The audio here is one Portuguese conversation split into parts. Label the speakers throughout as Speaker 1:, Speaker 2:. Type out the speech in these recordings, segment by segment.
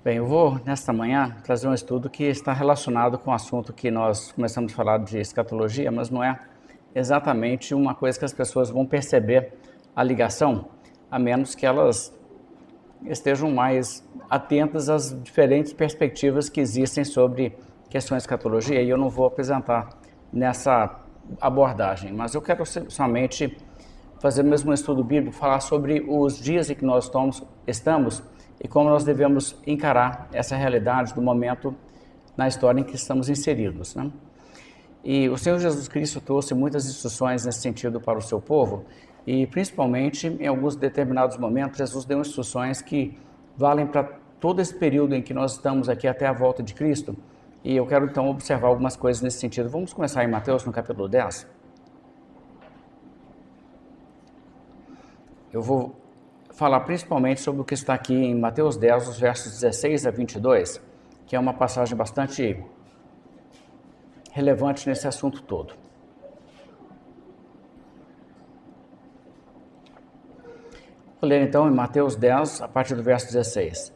Speaker 1: Bem, eu vou, nesta manhã, trazer um estudo que está relacionado com o assunto que nós começamos a falar de escatologia, mas não é exatamente uma coisa que as pessoas vão perceber a ligação, a menos que elas estejam mais atentas às diferentes perspectivas que existem sobre questões de escatologia, e eu não vou apresentar nessa abordagem, mas eu quero somente fazer mesmo um estudo bíblico, falar sobre os dias em que nós estamos e como nós devemos encarar essa realidade do momento na história em que estamos inseridos, né? E o Senhor Jesus Cristo trouxe muitas instruções nesse sentido para o seu povo e, principalmente, em alguns determinados momentos, Jesus deu instruções que valem para todo esse período em que nós estamos aqui até a volta de Cristo. E eu quero, então, observar algumas coisas nesse sentido. Vamos começar em Mateus, no capítulo 10. Eu vou falar principalmente sobre o que está aqui em Mateus 10, os versos 16 a 22, que é uma passagem bastante relevante nesse assunto todo. Vou ler então em Mateus 10, a partir do verso 16.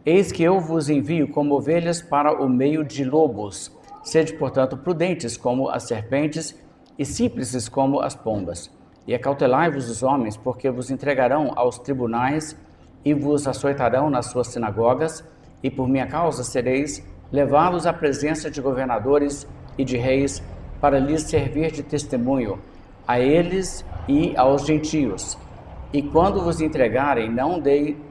Speaker 1: Eis que eu vos envio como ovelhas para o meio de lobos. Sede, portanto, prudentes como as serpentes e simples como as pombas. E acautelai-vos dos homens, porque vos entregarão aos tribunais e vos açoitarão nas suas sinagogas, e por minha causa sereis levados à presença de governadores e de reis, para lhes servir de testemunho a eles e aos gentios. E quando vos entregarem,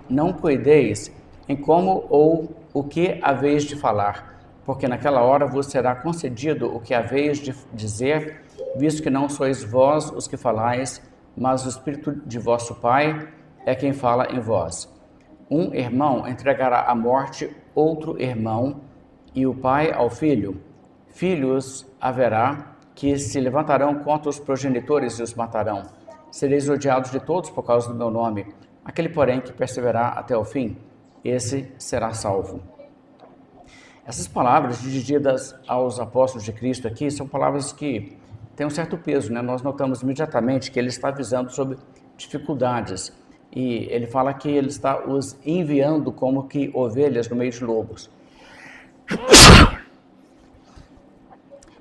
Speaker 1: não cuideis em como ou o que haveis de falar, porque naquela hora vos será concedido o que haveis de dizer, visto que não sois vós os que falais, mas o Espírito de vosso Pai é quem fala em vós. Um irmão entregará à morte outro irmão, e o pai ao filho. Filhos haverá que se levantarão contra os progenitores e os matarão. Sereis odiados de todos por causa do meu nome. Aquele, porém, que perseverar até o fim, esse será salvo. Essas palavras dirigidas aos apóstolos de Cristo aqui são palavras que têm um certo peso, né? Nós notamos imediatamente que ele está avisando sobre dificuldades. E ele fala que ele está os enviando como que ovelhas no meio de lobos.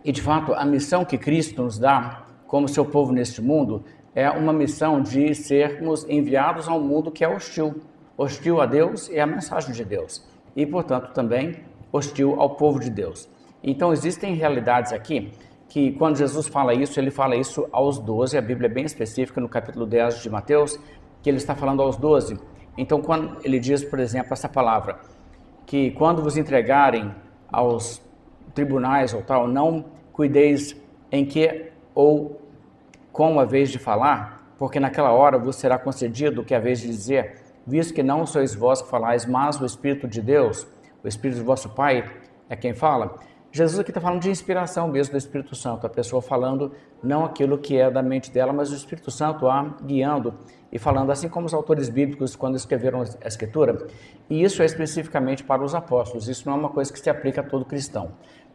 Speaker 1: E de fato, a missão que Cristo nos dá como seu povo neste mundo é uma missão de sermos enviados a um mundo que é hostil a Deus e à mensagem de Deus. E, portanto, também hostil ao povo de Deus. Então, existem realidades aqui que, quando Jesus fala isso, ele fala isso aos 12, a Bíblia é bem específica no capítulo 10 de Mateus, que ele está falando aos 12. Então, quando ele diz, por exemplo, essa palavra, que quando vos entregarem aos tribunais ou tal, não cuideis em que ou como haveis de falar, porque naquela hora vos será concedido o que haveis de dizer, visto que não sois vós que falais, mas o Espírito de Deus, o Espírito de vosso Pai é quem fala. Jesus aqui está falando de inspiração mesmo do Espírito Santo, a pessoa falando não aquilo que é da mente dela, mas o Espírito Santo a guiando e falando, assim como os autores bíblicos quando escreveram a Escritura. E isso é especificamente para os apóstolos, isso não é uma coisa que se aplica a todo cristão.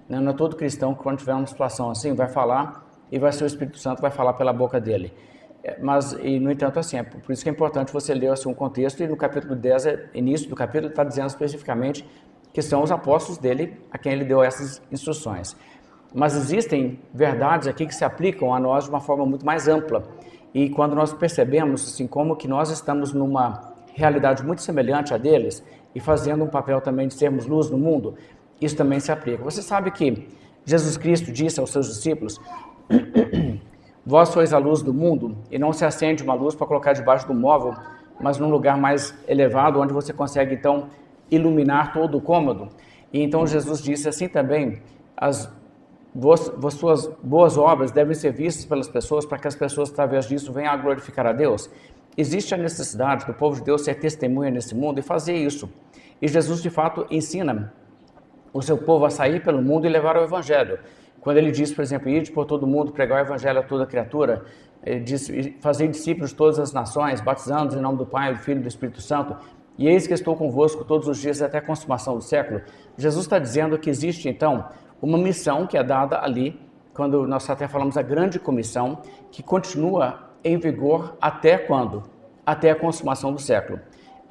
Speaker 1: Não é todo cristão que quando tiver uma situação assim vai falar e vai ser o Espírito Santo que vai falar pela boca dele. Mas, e no entanto, assim, é por isso que é importante você ler assim, um contexto, e no capítulo 10, início do capítulo, ele está dizendo especificamente que são os apóstolos dele a quem ele deu essas instruções. Mas existem verdades aqui que se aplicam a nós de uma forma muito mais ampla. E quando nós percebemos assim, como que nós estamos numa realidade muito semelhante a deles e fazendo um papel também de sermos luz no mundo, isso também se aplica. Você sabe que Jesus Cristo disse aos seus discípulos: vós sois a luz do mundo, e não se acende uma luz para colocar debaixo do móvel, mas num lugar mais elevado, onde você consegue então iluminar todo o cômodo. E então Jesus disse assim também: as suas boas obras devem ser vistas pelas pessoas, para que as pessoas, através disso, venham a glorificar a Deus. Existe a necessidade do povo de Deus ser testemunha nesse mundo e fazer isso. E Jesus, de fato, ensina o seu povo a sair pelo mundo e levar o Evangelho. Quando ele diz, por exemplo, ide por todo mundo, pregar o Evangelho a toda criatura, ele diz, fazer discípulos de todas as nações, batizando-os em nome do Pai, do Filho e do Espírito Santo, e eis que estou convosco todos os dias até a consumação do século. Jesus está dizendo que existe, então, uma missão que é dada ali, quando nós até falamos a grande comissão, que continua em vigor até quando? Até a consumação do século.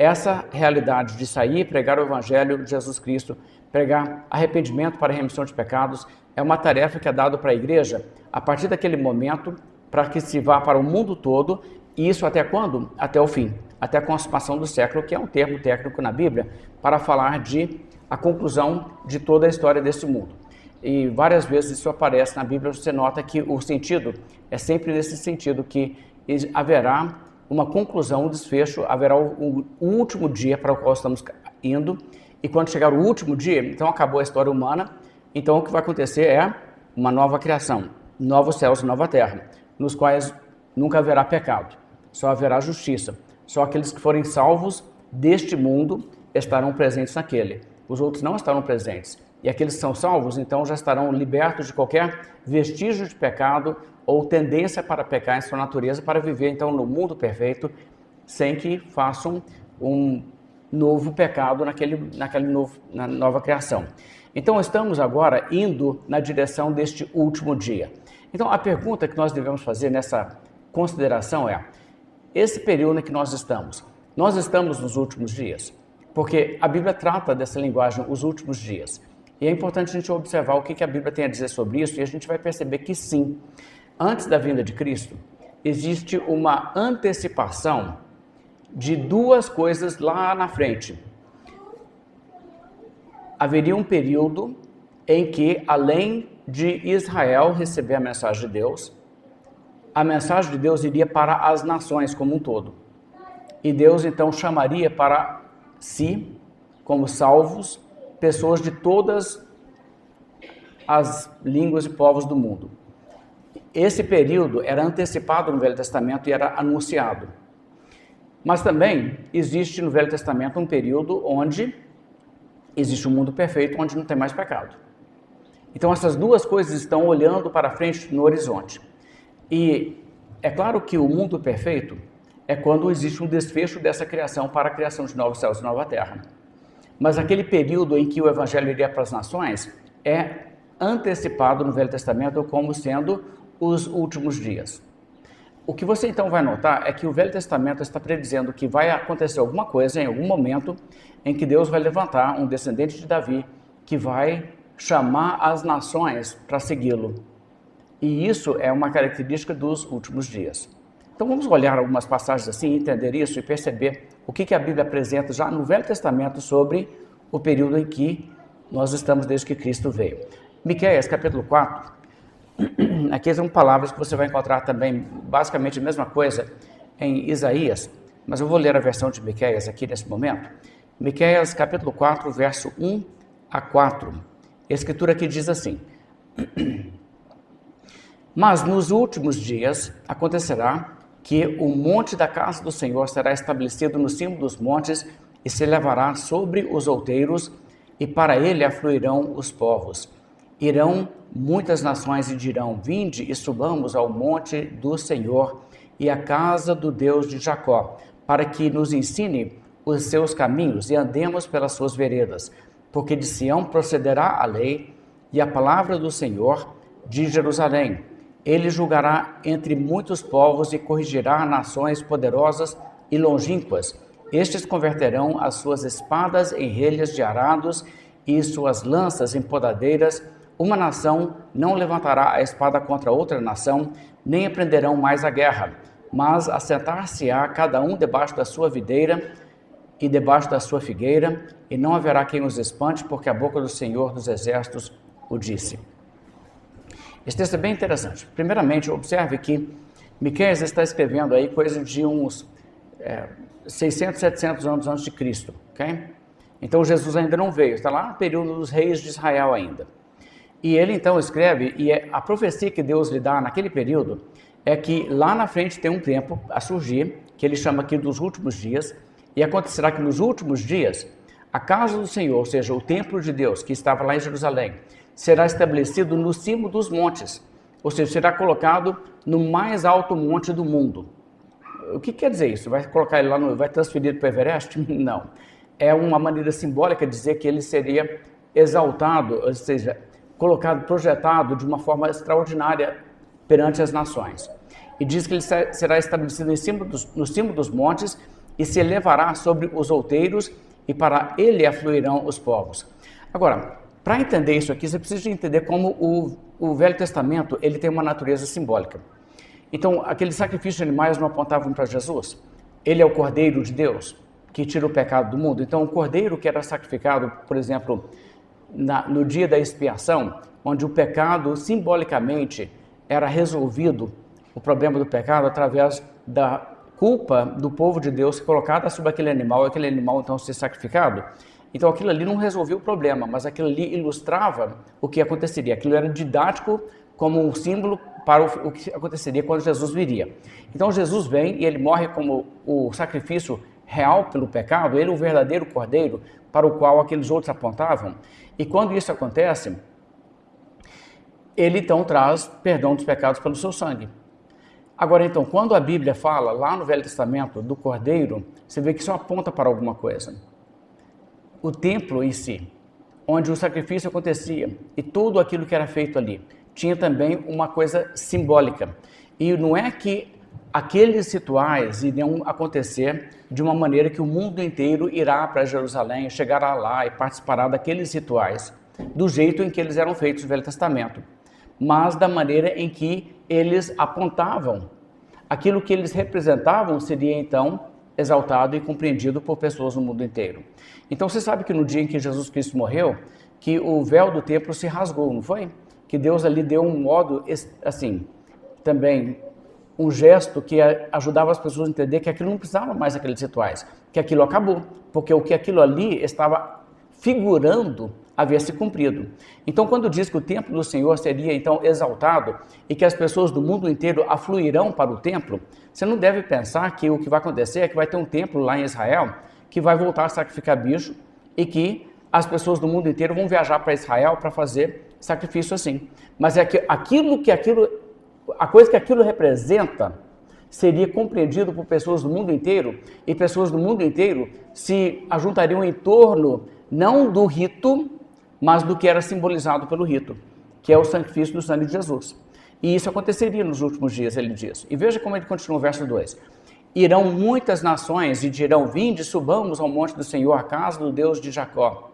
Speaker 1: essa realidade de sair e pregar o Evangelho de Jesus Cristo, pregar arrependimento para a remissão de pecados, é uma tarefa que é dada para a igreja a partir daquele momento para que se vá para o mundo todo, e isso até quando? Até o fim, até a consumação do século, que é um termo técnico na Bíblia para falar de a conclusão de toda a história desse mundo. E várias vezes isso aparece na Bíblia, você nota que o sentido é sempre nesse sentido, que haverá uma conclusão, um desfecho, haverá o último dia para o qual estamos indo, e quando chegar o último dia, então acabou a história humana, então o que vai acontecer é uma nova criação, novos céus e nova terra, nos quais nunca haverá pecado, só haverá justiça, só aqueles que forem salvos deste mundo estarão presentes naquele, os outros não estarão presentes. E aqueles que são salvos, então, já estarão libertos de qualquer vestígio de pecado ou tendência para pecar em sua natureza, para viver, então, no mundo perfeito, sem que façam um novo pecado na nova criação. Então, estamos agora indo na direção deste último dia. Então, a pergunta que nós devemos fazer nessa consideração é, esse período em que nós estamos nos últimos dias? Porque a Bíblia trata dessa linguagem, os últimos dias. E é importante a gente observar o que a Bíblia tem a dizer sobre isso, e a gente vai perceber que sim, antes da vinda de Cristo, existe uma antecipação de duas coisas lá na frente. Haveria um período em que, além de Israel receber a mensagem de Deus, a mensagem de Deus iria para as nações como um todo. E Deus então chamaria para si, como salvos, pessoas de todas as línguas e povos do mundo. Esse período era antecipado no Velho Testamento e era anunciado. Mas também existe no Velho Testamento um período onde existe um mundo perfeito, onde não tem mais pecado. Então essas duas coisas estão olhando para frente no horizonte. E é claro que o mundo perfeito é quando existe um desfecho dessa criação para a criação de novos céus e nova terra. Mas aquele período em que o Evangelho iria para as nações é antecipado no Velho Testamento como sendo os últimos dias. O que você então vai notar é que o Velho Testamento está predizendo que vai acontecer alguma coisa em algum momento em que Deus vai levantar um descendente de Davi que vai chamar as nações para segui-lo. E isso é uma característica dos últimos dias. Então vamos olhar algumas passagens assim, entender isso e perceber o que a Bíblia apresenta já no Velho Testamento sobre o período em que nós estamos desde que Cristo veio. Miqueias, capítulo 4, aqui são palavras que você vai encontrar também basicamente a mesma coisa em Isaías, mas eu vou ler a versão de Miqueias aqui nesse momento. Miqueias, capítulo 4, verso 1 a 4. A escritura aqui diz assim: Mas nos últimos dias acontecerá que o monte da casa do Senhor será estabelecido no cimo dos montes e se elevará sobre os outeiros, e para ele afluirão os povos. Irão muitas nações e dirão: Vinde e subamos ao monte do Senhor e à casa do Deus de Jacó, para que nos ensine os seus caminhos e andemos pelas suas veredas. Porque de Sião procederá a lei e a palavra do Senhor de Jerusalém. Ele julgará entre muitos povos e corrigirá nações poderosas e longínquas. Estes converterão as suas espadas em relhas de arados e suas lanças em podadeiras. Uma nação não levantará a espada contra outra nação, nem aprenderão mais a guerra, mas assentar-se-á cada um debaixo da sua videira e debaixo da sua figueira, e não haverá quem os espante, porque a boca do Senhor dos Exércitos o disse. Esse texto é bem interessante. Primeiramente, observe que Miqueias está escrevendo aí coisa de uns 600, 700 anos antes de Cristo, ok? Então Jesus ainda não veio, está lá no período dos reis de Israel ainda. E ele então escreve, e a profecia que Deus lhe dá naquele período é que lá na frente tem um tempo a surgir, que ele chama aqui dos últimos dias, e acontecerá que nos últimos dias, a casa do Senhor, ou seja, o templo de Deus, que estava lá em Jerusalém, será estabelecido no cimo dos montes, ou seja, será colocado no mais alto monte do mundo. O que quer dizer isso? Vai colocar ele lá, vai transferir para o Everest? Não. É uma maneira simbólica de dizer que ele seria exaltado, ou seja, colocado, projetado de uma forma extraordinária perante as nações. E diz que ele será estabelecido no cimo dos montes e se elevará sobre os outeiros, e para ele afluirão os povos. Agora, para entender isso aqui, você precisa entender como o Velho Testamento ele tem uma natureza simbólica. Então, aqueles sacrifícios de animais não apontavam para Jesus? Ele é o Cordeiro de Deus, que tira o pecado do mundo. Então, o Cordeiro que era sacrificado, por exemplo, no dia da expiação, onde o pecado simbolicamente era resolvido, o problema do pecado, através da culpa do povo de Deus colocada sobre aquele animal então ser sacrificado. Então aquilo ali não resolveu o problema, mas aquilo ali ilustrava o que aconteceria. Aquilo era didático como um símbolo para o que aconteceria quando Jesus viria. Então Jesus vem e ele morre como o sacrifício real pelo pecado, ele é o verdadeiro cordeiro para o qual aqueles outros apontavam. E quando isso acontece, ele então traz perdão dos pecados pelo seu sangue. Agora então, quando a Bíblia fala lá no Velho Testamento do cordeiro, você vê que isso aponta para alguma coisa. O templo em si, onde o sacrifício acontecia e tudo aquilo que era feito ali, tinha também uma coisa simbólica. E não é que aqueles rituais iriam acontecer de uma maneira que o mundo inteiro irá para Jerusalém, chegará lá e participará daqueles rituais, do jeito em que eles eram feitos no Velho Testamento, mas da maneira em que eles apontavam. Aquilo que eles representavam seria então exaltado e compreendido por pessoas no mundo inteiro. Então você sabe que no dia em que Jesus Cristo morreu, que o véu do templo se rasgou, não foi? Que Deus ali deu um modo, assim, também um gesto que ajudava as pessoas a entender que aquilo não precisava mais daqueles rituais, que aquilo acabou, porque o que aquilo ali estava figurando havia se cumprido. Então, quando diz que o templo do Senhor seria então exaltado e que as pessoas do mundo inteiro afluirão para o templo, você não deve pensar que o que vai acontecer é que vai ter um templo lá em Israel que vai voltar a sacrificar bicho e que as pessoas do mundo inteiro vão viajar para Israel para fazer sacrifício assim. Mas é que a coisa que aquilo representa seria compreendido por pessoas do mundo inteiro e pessoas do mundo inteiro se ajuntariam em torno não do rito, mas do que era simbolizado pelo rito, que é o sacrifício do sangue de Jesus. E isso aconteceria nos últimos dias, ele diz. E veja como ele continua o verso 2. Irão muitas nações e dirão, vinde, subamos ao monte do Senhor, a casa do Deus de Jacó,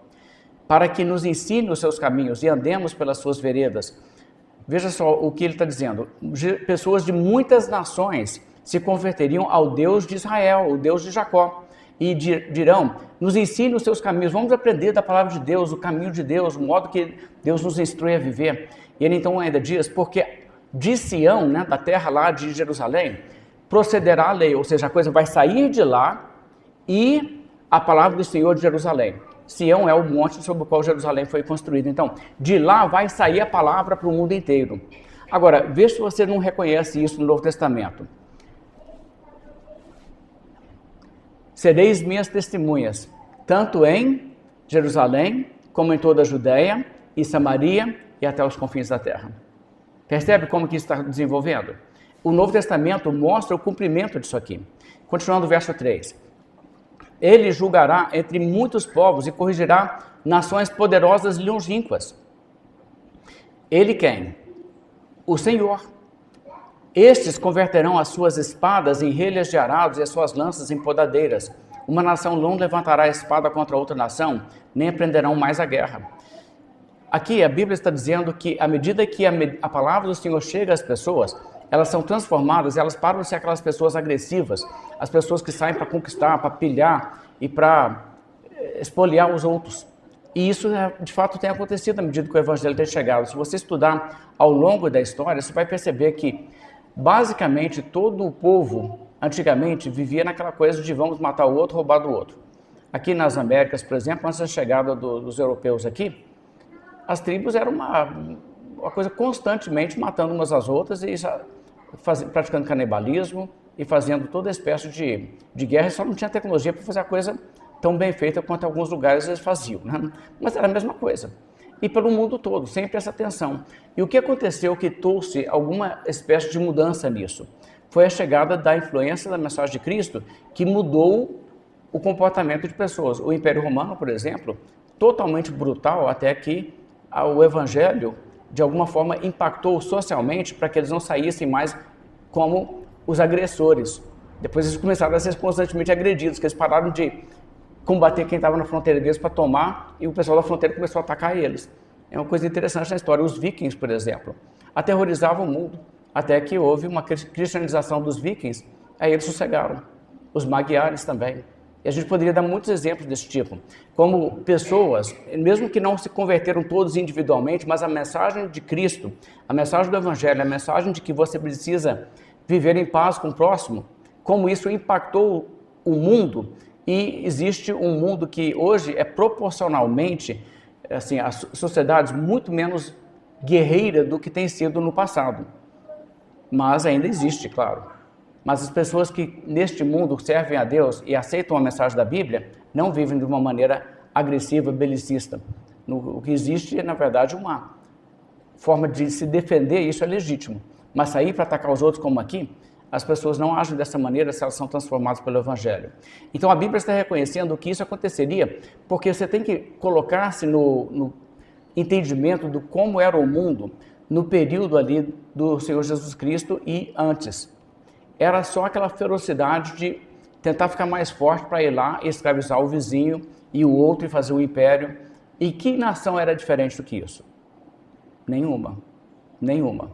Speaker 1: para que nos ensine os seus caminhos e andemos pelas suas veredas. Veja só o que ele está dizendo. Pessoas de muitas nações se converteriam ao Deus de Israel, o Deus de Jacó. E dirão, nos ensine os seus caminhos, vamos aprender da palavra de Deus, o caminho de Deus, o modo que Deus nos instrui a viver. E ele então ainda diz, porque de Sião, né, da terra lá de Jerusalém, procederá a lei, ou seja, a coisa vai sair de lá e a palavra do Senhor de Jerusalém. Sião é o monte sobre o qual Jerusalém foi construída. Então, de lá vai sair a palavra para o mundo inteiro. Agora, veja se você não reconhece isso no Novo Testamento. Sereis minhas testemunhas, tanto em Jerusalém, como em toda a Judéia e Samaria e até os confins da terra. Percebe como que isso está desenvolvendo? O Novo Testamento mostra o cumprimento disso aqui. Continuando o verso 3. Ele julgará entre muitos povos e corrigirá nações poderosas e longínquas. Ele quem? O Senhor. Estes converterão as suas espadas em relhas de arados e as suas lanças em podadeiras. Uma nação não levantará a espada contra outra nação, nem aprenderão mais a guerra. Aqui a Bíblia está dizendo que à medida que a palavra do Senhor chega às pessoas, elas são transformadas, elas param de ser aquelas pessoas agressivas, as pessoas que saem para conquistar, para pilhar e para espoliar os outros. E isso, de fato, tem acontecido à medida que o Evangelho tem chegado. Se você estudar ao longo da história, você vai perceber que basicamente, todo o povo, antigamente, vivia naquela coisa de vamos matar o outro, roubar do outro. Aqui nas Américas, por exemplo, antes da chegada dos europeus aqui, as tribos eram uma coisa constantemente matando umas às outras e praticando canibalismo e fazendo toda espécie de guerra. Só não tinha tecnologia para fazer a coisa tão bem feita quanto alguns lugares eles faziam, né? Mas era a mesma coisa. E pelo mundo todo, sempre essa tensão. E o que aconteceu que trouxe alguma espécie de mudança nisso? Foi a chegada da influência da mensagem de Cristo que mudou o comportamento de pessoas. O Império Romano, por exemplo, totalmente brutal, até que o Evangelho, de alguma forma, impactou socialmente para que eles não saíssem mais como os agressores Depois eles começaram a ser constantemente agredidos, que eles pararam de combater quem estava na fronteira deles para tomar, e o pessoal da fronteira começou a atacar eles. É uma coisa interessante na história. Os vikings, por exemplo, aterrorizavam o mundo, até que houve uma cristianização dos vikings, aí eles sossegaram. Os magiares também. E a gente poderia dar muitos exemplos desse tipo, como pessoas, mesmo que não se converteram todos individualmente, mas a mensagem de Cristo, a mensagem do Evangelho, a mensagem de que você precisa viver em paz com o próximo, como isso impactou o mundo, e existe um mundo que hoje é proporcionalmente, assim, as sociedades muito menos guerreira do que tem sido no passado. Mas ainda existe, claro. Mas as pessoas que neste mundo servem a Deus e aceitam a mensagem da Bíblia, não vivem de uma maneira agressiva, belicista. O que existe é, na verdade, uma forma de se defender, isso é legítimo. Mas sair para atacar os outros como aqui, as pessoas não agem dessa maneira se elas são transformadas pelo Evangelho. Então a Bíblia está reconhecendo que isso aconteceria, porque você tem que colocar-se no entendimento do como era o mundo no período ali do Senhor Jesus Cristo e antes. Era só aquela ferocidade de tentar ficar mais forte para ir lá e escravizar o vizinho e o outro e fazer um império. E que nação era diferente do que isso? Nenhuma. Nenhuma.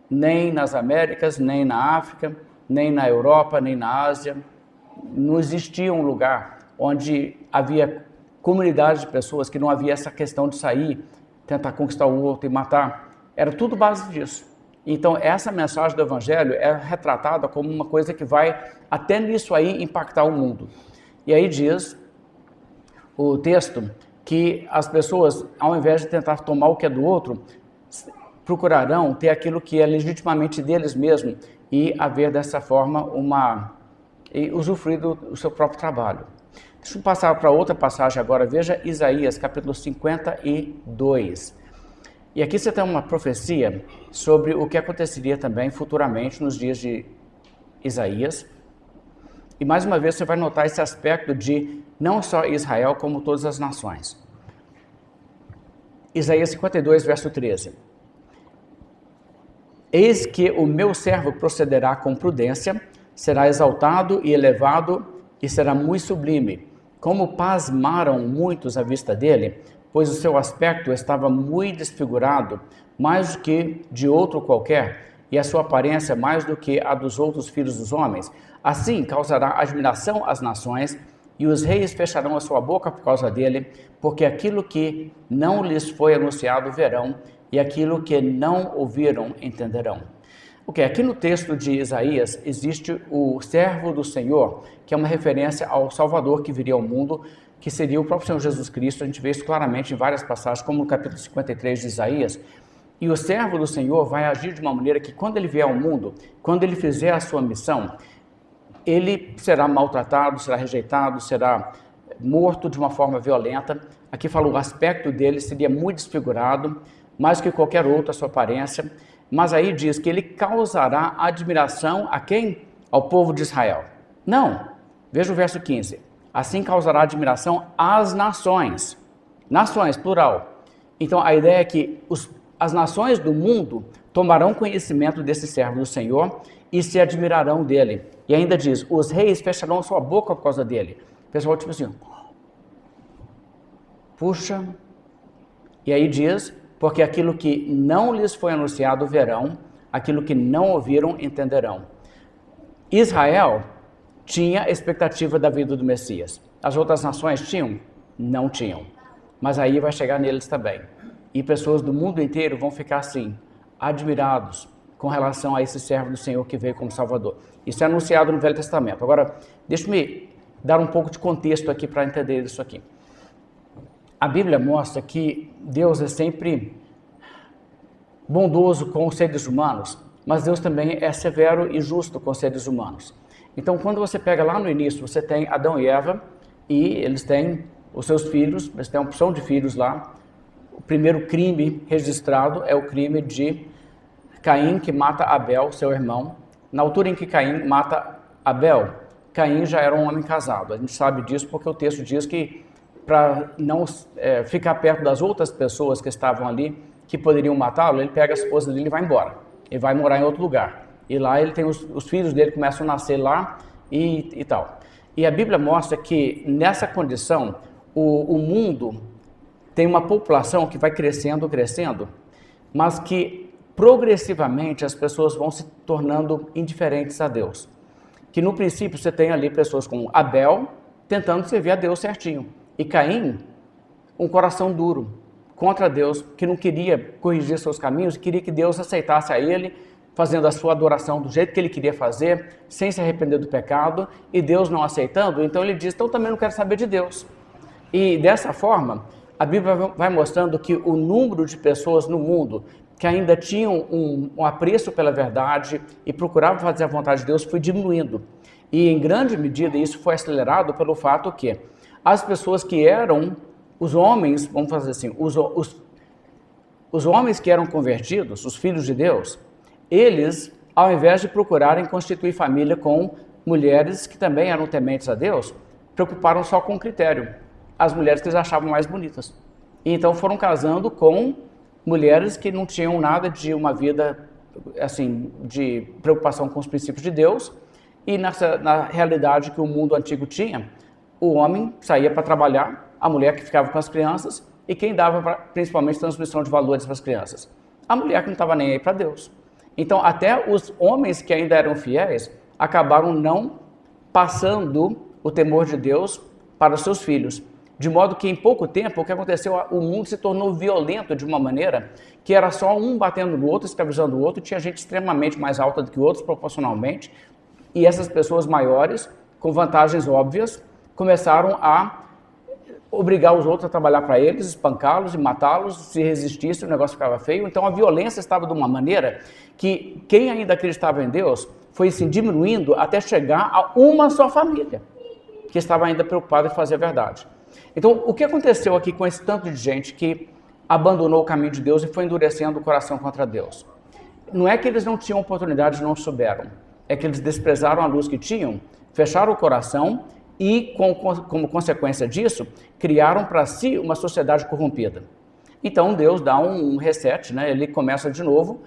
Speaker 1: Nem nas Américas, nem na África, nem na Europa, nem na Ásia. Não existia um lugar onde havia comunidades de pessoas que não havia essa questão de sair, tentar conquistar o outro e matar. Era tudo base disso. Então, essa mensagem do Evangelho é retratada como uma coisa que vai, até nisso aí, impactar o mundo. E aí diz o texto que as pessoas, ao invés de tentar tomar o que é do outro, procurarão ter aquilo que é legitimamente deles mesmos e haver dessa forma e usufruir do seu próprio trabalho. Deixa eu passar para outra passagem agora. Veja Isaías, capítulo 52. E aqui você tem uma profecia sobre o que aconteceria também futuramente nos dias de Isaías. E mais uma vez você vai notar esse aspecto de não só Israel, como todas as nações. Isaías 52, verso 13. Eis que o meu servo procederá com prudência, será exaltado e elevado e será muito sublime. Como pasmaram muitos à vista dele, pois o seu aspecto estava muito desfigurado, mais do que de outro qualquer, e a sua aparência mais do que a dos outros filhos dos homens. Assim causará admiração às nações, e os reis fecharão a sua boca por causa dele, porque aquilo que não lhes foi anunciado verão, e aquilo que não ouviram entenderão. Aqui no texto de Isaías existe o servo do Senhor, que é uma referência ao Salvador que viria ao mundo, que seria o próprio Senhor Jesus Cristo. A gente vê isso claramente em várias passagens, como no capítulo 53 de Isaías. E o servo do Senhor vai agir de uma maneira que, quando ele vier ao mundo, quando ele fizer a sua missão, ele será maltratado, será rejeitado, será morto de uma forma violenta. Aqui fala o aspecto dele seria muito desfigurado, mais que qualquer outro a sua aparência. Mas aí diz que ele causará admiração a quem? Ao povo de Israel. Não. Veja o verso 15. Assim causará admiração às nações. Nações, plural. Então a ideia é que as nações do mundo tomarão conhecimento desse servo do Senhor e se admirarão dele. E ainda diz, os reis fecharão sua boca por causa dele. O pessoal tipo assim, puxa. E aí diz, porque aquilo que não lhes foi anunciado verão, aquilo que não ouviram entenderão. Israel tinha expectativa da vida do Messias. As outras nações tinham? Não tinham. Mas aí vai chegar neles também. E pessoas do mundo inteiro vão ficar assim, admirados com relação a esse servo do Senhor que veio como Salvador. Isso é anunciado no Velho Testamento. Agora, deixe-me dar um pouco de contexto aqui para entender isso aqui. A Bíblia mostra que Deus é sempre bondoso com os seres humanos, mas Deus também é severo e justo com os seres humanos. Então, quando você pega lá no início, você tem Adão e Eva, e eles têm os seus filhos, eles têm uma opção de filhos lá. O primeiro crime registrado é o crime de Caim, que mata Abel, seu irmão. Na altura em que Caim mata Abel, Caim já era um homem casado. A gente sabe disso porque o texto diz que, para não ficar perto das outras pessoas que estavam ali, que poderiam matá-lo, ele pega a esposa dele e vai embora. Ele vai morar em outro lugar. E lá ele tem os filhos dele começam a nascer lá, e tal. E a Bíblia mostra que nessa condição, o mundo tem uma população que vai crescendo, mas que progressivamente as pessoas vão se tornando indiferentes a Deus. Que no princípio você tem ali pessoas como Abel tentando servir a Deus certinho, e Caim, um coração duro contra Deus, que não queria corrigir seus caminhos, queria que Deus aceitasse a ele, fazendo a sua adoração do jeito que ele queria fazer, sem se arrepender do pecado, e Deus não aceitando, então ele diz, então também não quero saber de Deus. E dessa forma, a Bíblia vai mostrando que o número de pessoas no mundo que ainda tinham um apreço pela verdade e procuravam fazer a vontade de Deus foi diminuindo. E em grande medida isso foi acelerado pelo fato que as pessoas que eram os homens, vamos fazer assim, os homens que eram convertidos, os filhos de Deus, eles, ao invés de procurarem constituir família com mulheres que também eram tementes a Deus, preocuparam só com o critério, as mulheres que eles achavam mais bonitas. E então foram casando com mulheres que não tinham nada de uma vida, assim, de preocupação com os princípios de Deus, e na realidade que o mundo antigo tinha, o homem saía para trabalhar, a mulher que ficava com as crianças, e quem dava principalmente transmissão de valores para as crianças? A mulher que não estava nem aí para Deus. Então, até os homens que ainda eram fiéis, acabaram não passando o temor de Deus para os seus filhos. De modo que, em pouco tempo, o que aconteceu? O mundo se tornou violento de uma maneira que era só um batendo no outro, escravizando o outro, tinha gente extremamente mais alta do que outros, proporcionalmente, e essas pessoas maiores, com vantagens óbvias, começaram a obrigar os outros a trabalhar para eles, espancá-los e matá-los, se resistissem, o negócio ficava feio. Então a violência estava de uma maneira que quem ainda acreditava em Deus foi assim, diminuindo até chegar a uma só família, que estava ainda preocupada em fazer a verdade. Então o que aconteceu aqui com esse tanto de gente que abandonou o caminho de Deus e foi endurecendo o coração contra Deus? Não é que eles não tinham oportunidade e não souberam, é que eles desprezaram a luz que tinham, fecharam o coração e, como consequência disso, criaram para si uma sociedade corrompida. Então Deus dá um reset, né? Ele começa de novo,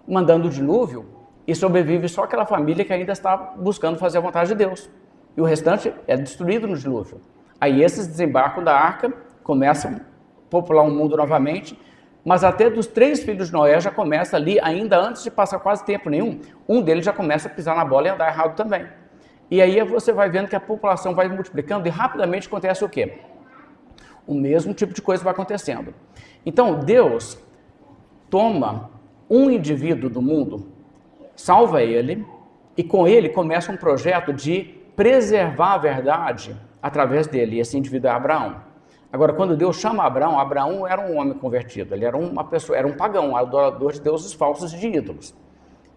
Speaker 1: mandando o dilúvio, e sobrevive só aquela família que ainda está buscando fazer a vontade de Deus. E o restante é destruído no dilúvio. Aí esses desembarcam da arca, começam a popular o mundo novamente, mas até dos 3 filhos de Noé já começa ali, ainda antes de passar quase tempo nenhum, um deles já começa a pisar na bola e andar errado também. E aí você vai vendo que a população vai multiplicando e rapidamente acontece o quê? O mesmo tipo de coisa vai acontecendo. Então Deus toma um indivíduo do mundo, salva ele, e com ele começa um projeto de preservar a verdade através dele, e esse indivíduo é Abraão. Agora, quando Deus chama Abraão, Abraão era um homem convertido, ele era uma pessoa, era um pagão, adorador de deuses falsos e de ídolos,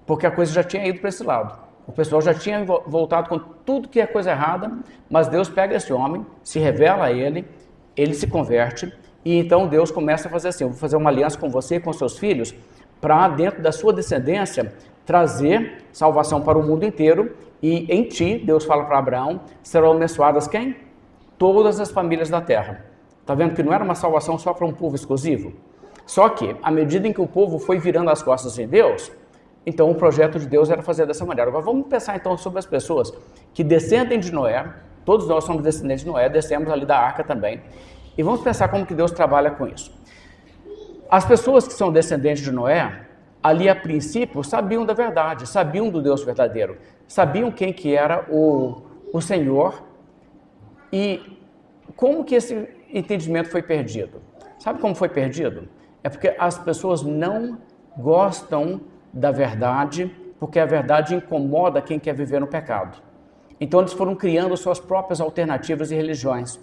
Speaker 1: porque a coisa já tinha ido para esse lado. O pessoal já tinha voltado com tudo que é coisa errada, mas Deus pega esse homem, se revela a ele se converte, e então Deus começa a fazer assim, eu vou fazer uma aliança com você e com seus filhos, para dentro da sua descendência, trazer salvação para o mundo inteiro, e em ti, Deus fala para Abraão, serão abençoadas quem? Todas as famílias da terra. Está vendo que não era uma salvação só para um povo exclusivo? Só que, à medida em que o povo foi virando as costas em Deus, então o projeto de Deus era fazer dessa maneira. Agora vamos pensar então sobre as pessoas que descendem de Noé, todos nós somos descendentes de Noé, descemos ali da arca também, e vamos pensar como que Deus trabalha com isso. As pessoas que são descendentes de Noé, ali a princípio sabiam da verdade, sabiam do Deus verdadeiro, sabiam quem que era o Senhor, e como que esse entendimento foi perdido? Sabe como foi perdido? É porque as pessoas não gostam da verdade, porque a verdade incomoda quem quer viver no pecado. Então eles foram criando suas próprias alternativas e religiões.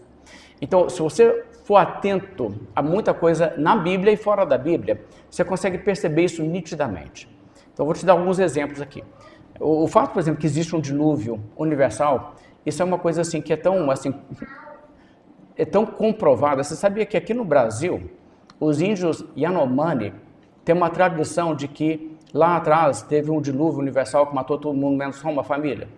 Speaker 1: Então, se você for atento a muita coisa na Bíblia e fora da Bíblia, você consegue perceber isso nitidamente. Então, eu vou te dar alguns exemplos aqui. O fato, por exemplo, que existe um dilúvio universal, isso é uma coisa assim que é tão comprovada. Você sabia que aqui no Brasil, os índios Yanomami têm uma tradição de que lá atrás teve um dilúvio universal que matou todo mundo, menos só uma família?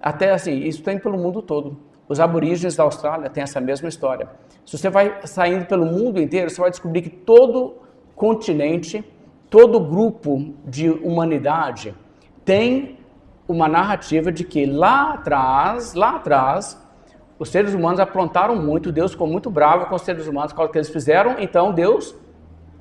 Speaker 1: Até assim, isso tem pelo mundo todo. Os aborígenes da Austrália têm essa mesma história. Se você vai saindo pelo mundo inteiro, você vai descobrir que todo continente, todo grupo de humanidade tem uma narrativa de que lá atrás, os seres humanos aprontaram muito, Deus ficou muito bravo com os seres humanos por causa do que eles fizeram, então Deus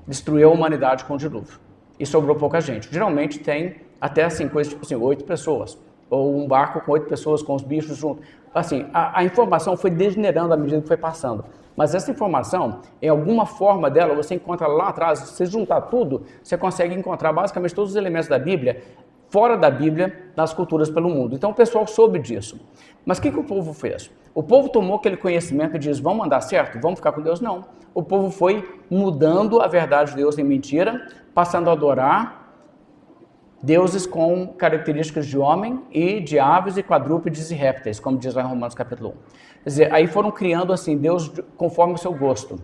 Speaker 1: destruiu a humanidade com o dilúvio. E sobrou pouca gente. Geralmente tem até assim, coisas tipo assim, 8 pessoas. Ou um barco com 8 pessoas, com os bichos juntos. Assim, a informação foi degenerando à medida que foi passando. Mas essa informação, em alguma forma dela, você encontra lá atrás, se você juntar tudo, você consegue encontrar basicamente todos os elementos da Bíblia, fora da Bíblia, nas culturas pelo mundo. Então o pessoal soube disso. Mas o que o povo fez? O povo tomou aquele conhecimento e diz, vamos andar certo? Vamos ficar com Deus? Não. O povo foi mudando a verdade de Deus em mentira, passando a adorar deuses com características de homem e de aves e quadrúpedes e répteis, como diz lá em Romanos capítulo 1. Quer dizer, aí foram criando assim, Deus conforme o seu gosto.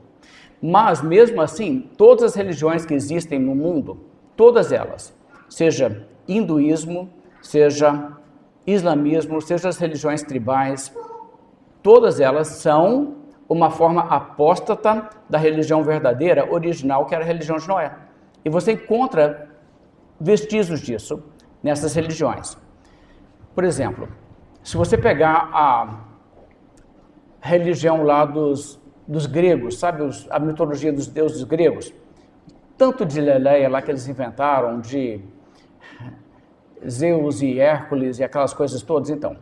Speaker 1: Mas mesmo assim, todas as religiões que existem no mundo, todas elas, seja hinduísmo, seja islamismo, seja as religiões tribais, todas elas são uma forma apóstata da religião verdadeira, original, que era a religião de Noé. E você encontra vestígios disso nessas religiões. Por exemplo, se você pegar a religião lá dos gregos, sabe, a mitologia dos deuses gregos, tanto de Leleia lá que eles inventaram, de Zeus e Hércules e aquelas coisas todas, então.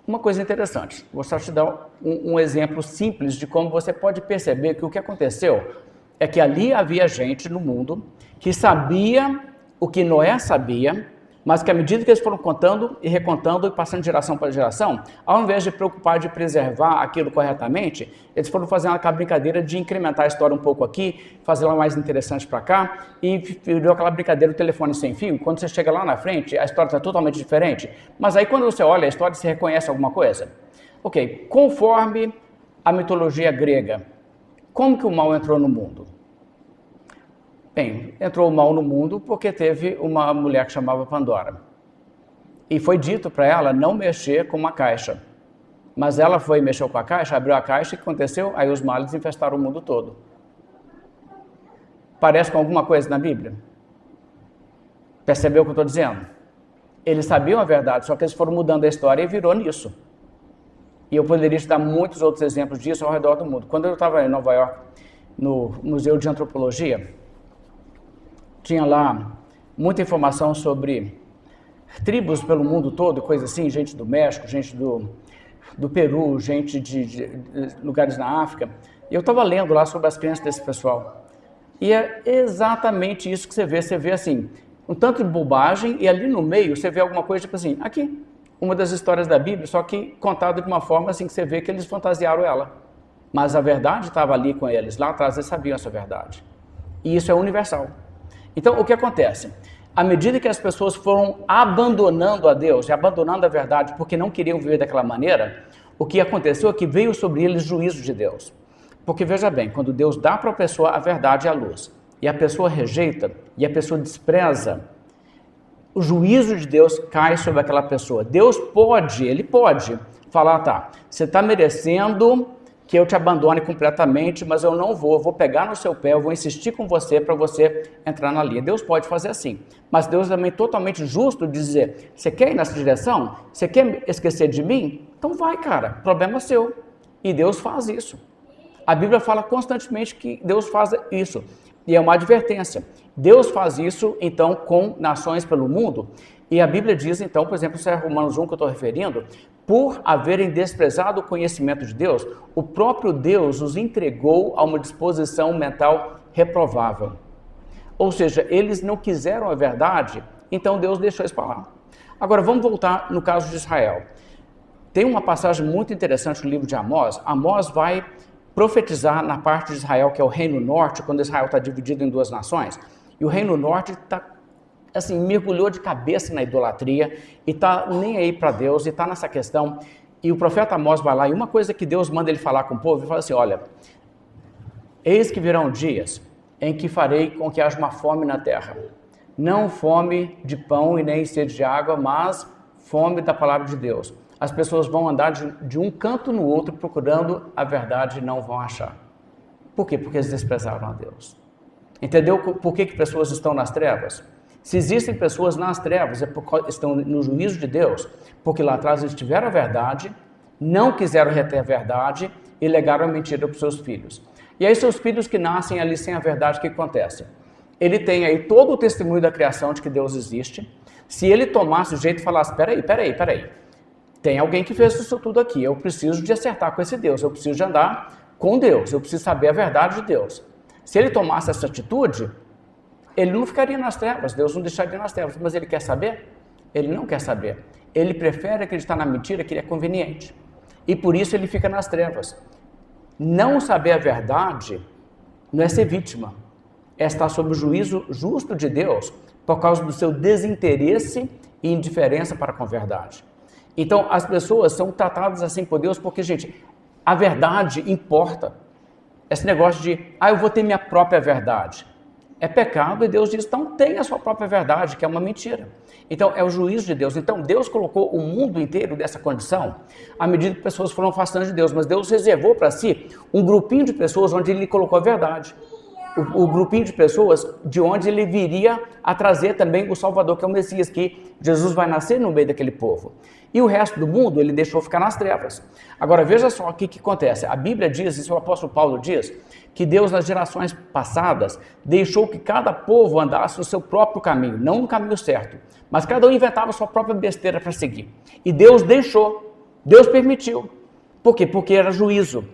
Speaker 1: Uma coisa interessante, vou só te dar um exemplo simples de como você pode perceber que o que aconteceu é que ali havia gente no mundo que sabia o que Noé sabia, mas que à medida que eles foram contando e recontando e passando de geração para geração, ao invés de preocupar de preservar aquilo corretamente, eles foram fazendo aquela brincadeira de incrementar a história um pouco aqui, fazer ela mais interessante para cá, e virou aquela brincadeira do telefone sem fio. Quando você chega lá na frente, a história está totalmente diferente, mas aí quando você olha a história, você reconhece alguma coisa? Ok, conforme a mitologia grega, como que o mal entrou no mundo? Bem, entrou o mal no mundo porque teve uma mulher que chamava Pandora. E foi dito para ela não mexer com uma caixa. Mas ela foi e mexeu com a caixa, abriu a caixa e o que aconteceu? Aí os males infestaram o mundo todo. Parece com alguma coisa na Bíblia? Percebeu o que eu estou dizendo? Eles sabiam a verdade, só que eles foram mudando a história e virou nisso. E eu poderia te dar muitos outros exemplos disso ao redor do mundo. Quando eu estava em Nova York, no Museu de Antropologia, tinha lá muita informação sobre tribos pelo mundo todo, coisa assim, gente do México, gente do Peru, gente de lugares na África. E eu estava lendo lá sobre as crenças desse pessoal. E é exatamente isso que você vê assim, um tanto de bobagem e ali no meio você vê alguma coisa tipo assim, aqui, uma das histórias da Bíblia, só que contada de uma forma assim que você vê que eles fantasiaram ela. Mas a verdade estava ali com eles, lá atrás eles sabiam essa verdade. E isso é universal. Então, o que acontece? À medida que as pessoas foram abandonando a Deus e abandonando a verdade porque não queriam viver daquela maneira, o que aconteceu é que veio sobre eles juízo de Deus. Porque veja bem, quando Deus dá para a pessoa a verdade e a luz, e a pessoa rejeita, e a pessoa despreza, o juízo de Deus cai sobre aquela pessoa. Deus pode, Ele pode falar, tá, você está merecendo que eu te abandone completamente, mas eu não vou, eu vou pegar no seu pé, eu vou insistir com você para você entrar na linha. Deus pode fazer assim, mas Deus é também totalmente justo de dizer, você quer ir nessa direção? Você quer esquecer de mim? Então vai, cara, problema seu. E Deus faz isso. A Bíblia fala constantemente que Deus faz isso, e é uma advertência. Deus faz isso, então, com nações pelo mundo, e a Bíblia diz, então, por exemplo, isso é Romanos 1 que eu estou referindo, por haverem desprezado o conhecimento de Deus, o próprio Deus os entregou a uma disposição mental reprovável. Ou seja, eles não quiseram a verdade, então Deus deixou isso para lá. Agora, vamos voltar no caso de Israel. Tem uma passagem muito interessante no livro de Amós. Amós vai profetizar na parte de Israel, que é o Reino Norte, quando Israel está dividido em duas nações, e o Reino Norte está assim, mergulhou de cabeça na idolatria e está nem aí para Deus e está nessa questão. E o profeta Amós vai lá e uma coisa que Deus manda ele falar com o povo, ele fala assim, olha, eis que virão dias em que farei com que haja uma fome na terra. Não fome de pão e nem sede de água, mas fome da palavra de Deus. As pessoas vão andar de um canto no outro procurando a verdade e não vão achar. Por quê? Porque eles desprezaram a Deus. Entendeu por que pessoas estão nas trevas? Se existem pessoas nas trevas, é porque estão no juízo de Deus, porque lá atrás eles tiveram a verdade, não quiseram reter a verdade e legaram a mentira para os seus filhos. E aí seus filhos que nascem ali sem a verdade, o que acontece? Ele tem aí todo o testemunho da criação de que Deus existe. Se ele tomasse o jeito e falasse, peraí, tem alguém que fez isso tudo aqui, eu preciso de acertar com esse Deus, eu preciso de andar com Deus, eu preciso saber a verdade de Deus. Se ele tomasse essa atitude, ele não ficaria nas trevas, Deus não deixaria nas trevas, mas ele quer saber? Ele não quer saber. Ele prefere acreditar na mentira que lhe é conveniente. E por isso ele fica nas trevas. Não saber a verdade não é ser vítima, é estar sob o juízo justo de Deus por causa do seu desinteresse e indiferença para com a verdade. Então, as pessoas são tratadas assim por Deus porque, gente, a verdade importa. Esse negócio de, eu vou ter minha própria verdade. É pecado e Deus diz, então tenha a sua própria verdade, que é uma mentira. Então, é o juízo de Deus. Então, Deus colocou o mundo inteiro dessa condição à medida que pessoas foram afastando de Deus. Mas Deus reservou para si um grupinho de pessoas onde Ele colocou a verdade. O grupinho de pessoas de onde Ele viria a trazer também o Salvador, que é o Messias, que Jesus vai nascer no meio daquele povo. E o resto do mundo Ele deixou ficar nas trevas. Agora, veja só o que acontece. A Bíblia diz, isso o apóstolo Paulo diz, que Deus nas gerações passadas deixou que cada povo andasse no seu próprio caminho, não no caminho certo, mas cada um inventava a sua própria besteira para seguir. E Deus deixou, Deus permitiu. Por quê? Porque era juízo.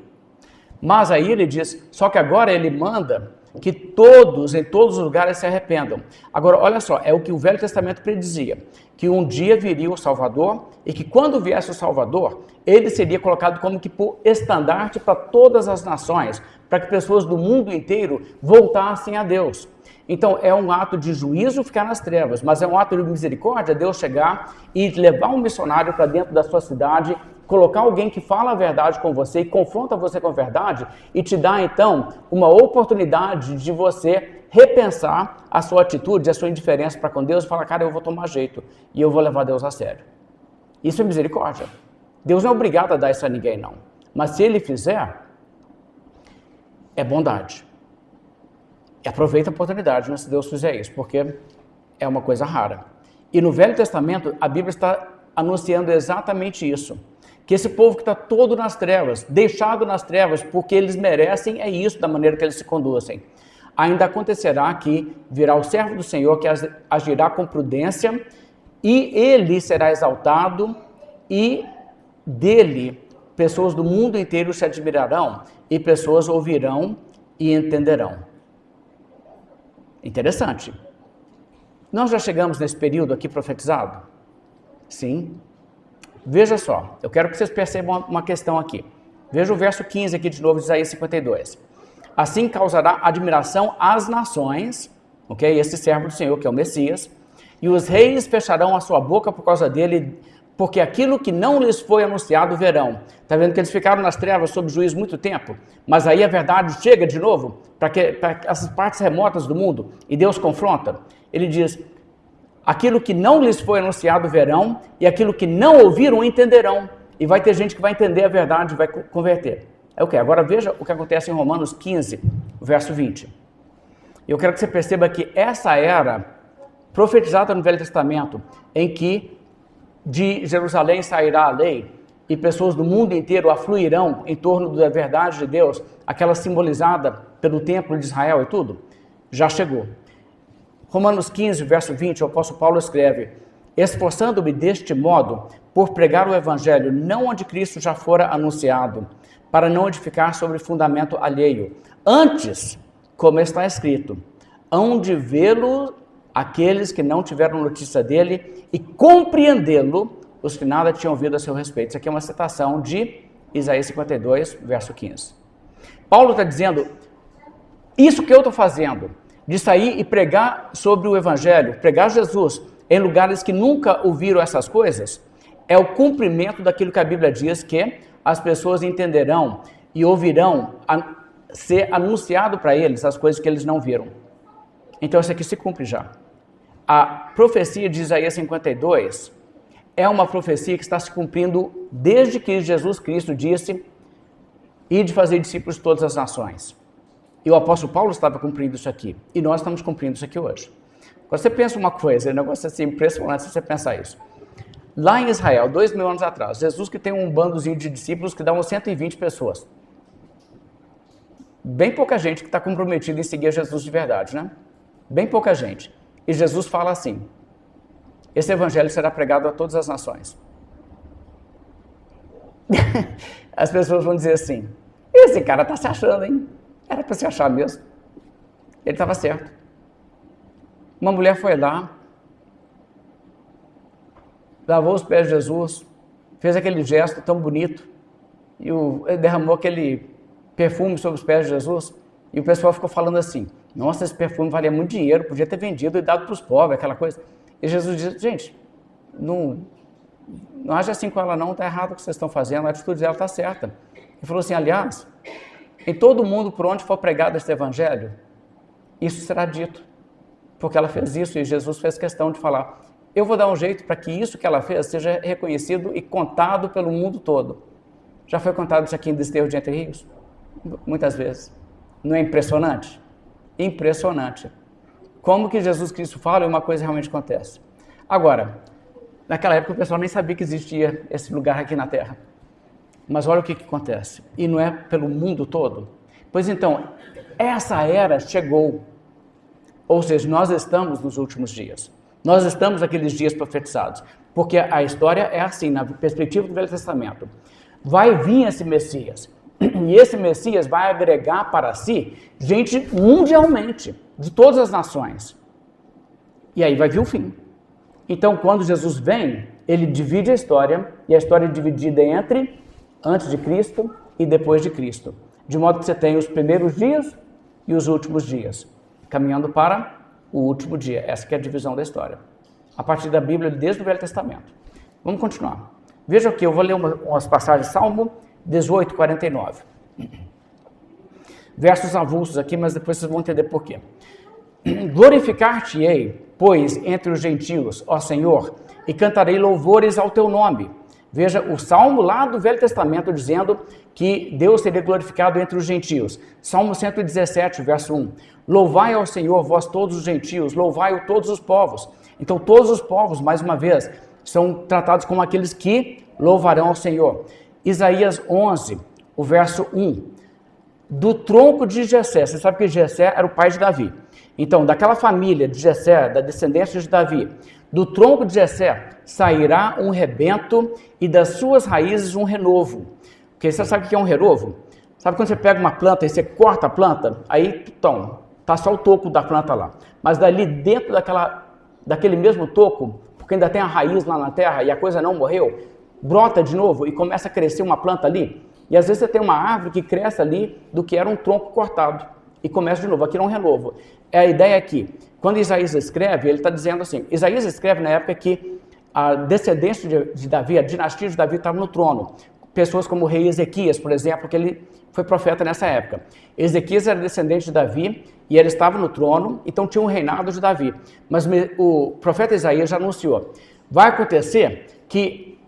Speaker 1: Mas aí Ele diz, só que agora Ele manda que todos, em todos os lugares, se arrependam. Agora, olha só, é o que o Velho Testamento predizia, que um dia viria o Salvador e que quando viesse o Salvador, ele seria colocado como que por estandarte para todas as nações, para que pessoas do mundo inteiro voltassem a Deus. Então, é um ato de juízo ficar nas trevas, mas é um ato de misericórdia Deus chegar e levar um missionário para dentro da sua cidade, colocar alguém que fala a verdade com você e confronta você com a verdade e te dá, então, uma oportunidade de você repensar a sua atitude, a sua indiferença para com Deus e falar, cara, eu vou tomar jeito e eu vou levar Deus a sério. Isso é misericórdia. Deus não é obrigado a dar isso a ninguém, não. Mas se Ele fizer, é bondade. E aproveita a oportunidade, né, se Deus fizer isso, porque é uma coisa rara. E no Velho Testamento, a Bíblia está anunciando exatamente isso. Que esse povo que está todo nas trevas, deixado nas trevas, porque eles merecem, é isso da maneira que eles se conduzem. Ainda acontecerá que virá o servo do Senhor que agirá com prudência e ele será exaltado e dele pessoas do mundo inteiro se admirarão e pessoas ouvirão e entenderão. Interessante. Nós já chegamos nesse período aqui profetizado? Sim. Veja só, eu quero que vocês percebam uma questão aqui. Veja o verso 15 aqui de novo de Isaías 52. Assim causará admiração às nações, ok? Esse servo do Senhor, que é o Messias, e os reis fecharão a sua boca por causa dele, porque aquilo que não lhes foi anunciado verão. Está vendo que eles ficaram nas trevas sob juízo muito tempo, mas aí a verdade chega de novo para essas partes remotas do mundo e Deus confronta. Ele diz, aquilo que não lhes foi anunciado verão e aquilo que não ouviram entenderão. E vai ter gente que vai entender a verdade e vai converter. É o quê? Agora veja o que acontece em Romanos 15, verso 20. Eu quero que você perceba que essa era profetizada no Velho Testamento, em que de Jerusalém sairá a lei e pessoas do mundo inteiro afluirão em torno da verdade de Deus, aquela simbolizada pelo templo de Israel e tudo, já chegou. Romanos 15, verso 20, o apóstolo Paulo escreve, esforçando-me deste modo por pregar o evangelho não onde Cristo já fora anunciado, para não edificar sobre fundamento alheio. Antes, como está escrito, hão de vê-lo aqueles que não tiveram notícia dele e compreendê-lo os que nada tinham ouvido a seu respeito. Isso aqui é uma citação de Isaías 52, verso 15. Paulo está dizendo, isso que eu estou fazendo, de sair e pregar sobre o evangelho, pregar Jesus em lugares que nunca ouviram essas coisas, é o cumprimento daquilo que a Bíblia diz que as pessoas entenderão e ouvirão ser anunciado para eles as coisas que eles não viram. Então isso aqui se cumpre já. A profecia de Isaías 52 é uma profecia que está se cumprindo desde que Jesus Cristo disse e de fazer discípulos de todas as nações. E o apóstolo Paulo estava cumprindo isso aqui. E nós estamos cumprindo isso aqui hoje. Você pensa uma coisa, é um negócio assim impressionante se você pensar isso. Lá em Israel, 2000 anos atrás, Jesus que tem um bandozinho de discípulos que dá umas 120 pessoas. Bem pouca gente que está comprometida em seguir Jesus de verdade, né? Bem pouca gente. E Jesus fala assim, esse evangelho será pregado a todas as nações. As pessoas vão dizer assim, esse cara está se achando, hein? Era para se achar mesmo. Ele estava certo. Uma mulher foi lá, lavou os pés de Jesus, fez aquele gesto tão bonito, e derramou aquele perfume sobre os pés de Jesus, e o pessoal ficou falando assim, nossa, esse perfume valia muito dinheiro, podia ter vendido e dado para os pobres, aquela coisa. E Jesus disse, gente, não age assim com ela não, está errado o que vocês estão fazendo, a atitude dela está certa. Ele falou assim, aliás, em todo mundo por onde for pregado este evangelho, isso será dito, porque ela fez isso e Jesus fez questão de falar, eu vou dar um jeito para que isso que ela fez seja reconhecido e contado pelo mundo todo. Já foi contado isso aqui em Desterro de Entre Rios? Muitas vezes. Não é impressionante? Impressionante. Como que Jesus Cristo fala e uma coisa realmente acontece. Agora, naquela época o pessoal nem sabia que existia esse lugar aqui na Terra. Mas olha o que acontece. E não é pelo mundo todo? Pois então, essa era chegou. Ou seja, nós estamos nos últimos dias. Nós estamos naqueles dias profetizados. Porque a história é assim, na perspectiva do Velho Testamento. Vai vir esse Messias. E esse Messias vai agregar para si gente mundialmente, de todas as nações. E aí vai vir o fim. Então, quando Jesus vem, ele divide a história, e a história é dividida entre antes de Cristo e depois de Cristo. De modo que você tem os primeiros dias e os últimos dias, caminhando para o último dia. Essa que é a divisão da história. A partir da Bíblia, desde o Velho Testamento. Vamos continuar. Veja aqui, eu vou ler umas passagens, Salmo 18, 49. Versos avulsos aqui, mas depois vocês vão entender por quê. Glorificar-te-ei, pois, entre os gentios, ó Senhor, e cantarei louvores ao teu nome. Veja, o Salmo lá do Velho Testamento dizendo que Deus seria glorificado entre os gentios. Salmo 117, verso 1. Louvai ao Senhor, vós todos os gentios, louvai-o todos os povos. Então, todos os povos, mais uma vez, são tratados como aqueles que louvarão ao Senhor. Isaías 11, o verso 1. Do tronco de Jessé, você sabe que Jessé era o pai de Davi. Então, daquela família de Jessé, da descendência de Davi, do tronco de Jessé sairá um rebento e das suas raízes um renovo. Porque você sabe o que é um renovo? Sabe quando você pega uma planta e você corta a planta? Aí, então, tá só o toco da planta lá. Mas dali dentro daquele mesmo toco, porque ainda tem a raiz lá na terra e a coisa não morreu, brota de novo e começa a crescer uma planta ali. E às vezes você tem uma árvore que cresce ali do que era um tronco cortado e começa de novo. Aquilo é um renovo. A ideia é que, quando Isaías escreve, ele está dizendo assim, Isaías escreve na época que a descendência de Davi, a dinastia de Davi estava no trono. Pessoas como o rei Ezequias, por exemplo, que ele foi profeta nessa época. Ezequias era descendente de Davi e ele estava no trono, então tinha um reinado de Davi. Mas o profeta Isaías já anunciou, vai acontecer que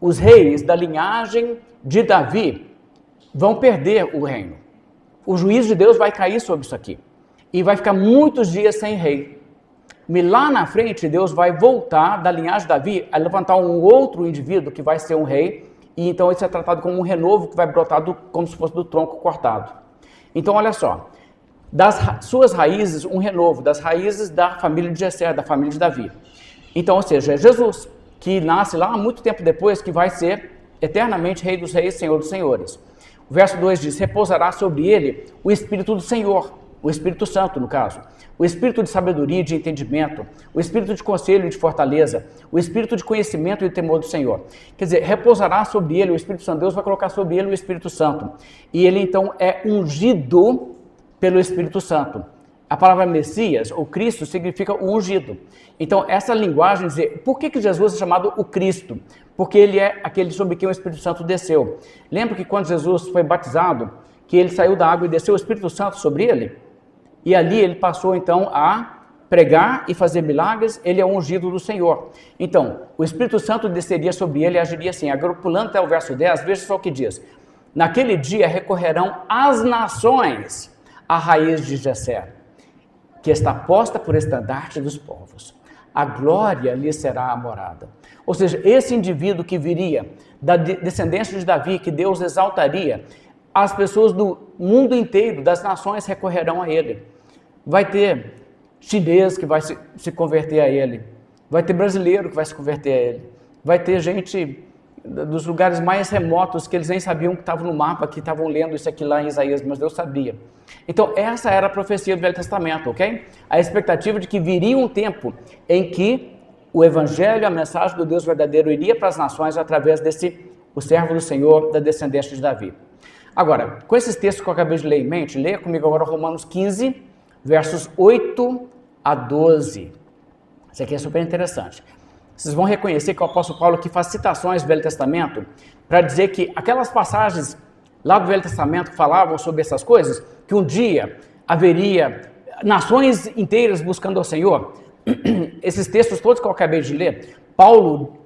Speaker 1: os reis da linhagem de Davi vão perder o reino. O juízo de Deus vai cair sobre isso aqui. E vai ficar muitos dias sem rei. E lá na frente, Deus vai voltar da linhagem de Davi a levantar um outro indivíduo que vai ser um rei. E então isso é tratado como um renovo que vai brotar como se fosse do tronco cortado. Então olha só, das suas raízes um renovo, das raízes da família de Jessé, da família de Davi. Então, ou seja, é Jesus que nasce lá muito tempo depois, que vai ser eternamente Rei dos Reis, Senhor dos Senhores. O verso 2 diz, repousará sobre ele o Espírito do Senhor, o Espírito Santo no caso, o Espírito de sabedoria e de entendimento, o Espírito de conselho e de fortaleza, o Espírito de conhecimento e de temor do Senhor. Quer dizer, repousará sobre ele o Espírito Santo, Deus vai colocar sobre ele o Espírito Santo. E ele então é ungido pelo Espírito Santo. A palavra Messias, ou Cristo, significa o ungido. Então, essa linguagem dizer, por que Jesus é chamado o Cristo? Porque ele é aquele sobre quem o Espírito Santo desceu. Lembra que quando Jesus foi batizado, que ele saiu da água e desceu o Espírito Santo sobre ele? E ali ele passou então a pregar e fazer milagres, ele é o ungido do Senhor. Então, o Espírito Santo desceria sobre ele e agiria assim. Agora, pulando até o verso 10, veja só o que diz. Naquele dia recorrerão as nações à raiz de Jessé. que está posta por estandarte dos povos. A glória lhe será a morada. Ou seja, esse indivíduo que viria da descendência de Davi, que Deus exaltaria, as pessoas do mundo inteiro, das nações, recorrerão a ele. Vai ter chinês que vai se converter a ele, vai ter brasileiro que vai se converter a ele, vai ter gente dos lugares mais remotos que eles nem sabiam que estavam no mapa, que estavam lendo isso aqui lá em Isaías, mas Deus sabia. Então essa era a profecia do Velho Testamento, ok? A expectativa de que viria um tempo em que o evangelho, a mensagem do Deus verdadeiro iria para as nações através o servo do Senhor, da descendência de Davi. Agora, com esses textos que eu acabei de ler em mente, leia comigo agora Romanos 15, versos 8 a 12. Isso aqui é super interessante. Vocês vão reconhecer que o apóstolo Paulo aqui faz citações do Velho Testamento para dizer que aquelas passagens lá do Velho Testamento que falavam sobre essas coisas, que um dia haveria nações inteiras buscando ao Senhor, esses textos todos que eu acabei de ler, Paulo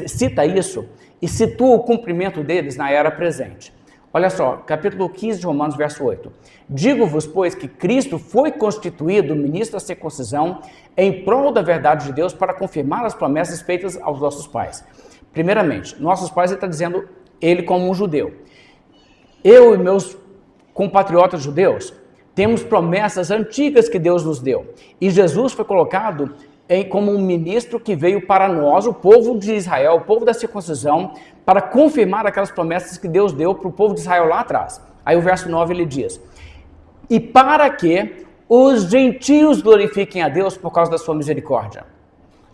Speaker 1: cita isso e situa o cumprimento deles na era presente. Olha só, capítulo 15 de Romanos, verso 8. Digo-vos, pois, que Cristo foi constituído ministro da circuncisão em prol da verdade de Deus para confirmar as promessas feitas aos nossos pais. Primeiramente, nossos pais, ele está dizendo ele como um judeu. Eu e meus compatriotas judeus temos promessas antigas que Deus nos deu. E Jesus foi colocado como um ministro que veio para nós, o povo de Israel, o povo da circuncisão, para confirmar aquelas promessas que Deus deu para o povo de Israel lá atrás. Aí o verso 9 ele diz: e para que os gentios glorifiquem a Deus por causa da sua misericórdia.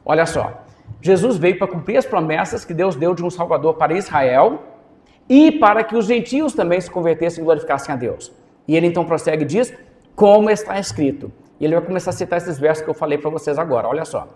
Speaker 1: Olha só, Jesus veio para cumprir as promessas que Deus deu de um Salvador para Israel e para que os gentios também se convertessem e glorificassem a Deus. E ele então prossegue e diz, como está escrito. E ele vai começar a citar esses versos que eu falei para vocês agora, olha só.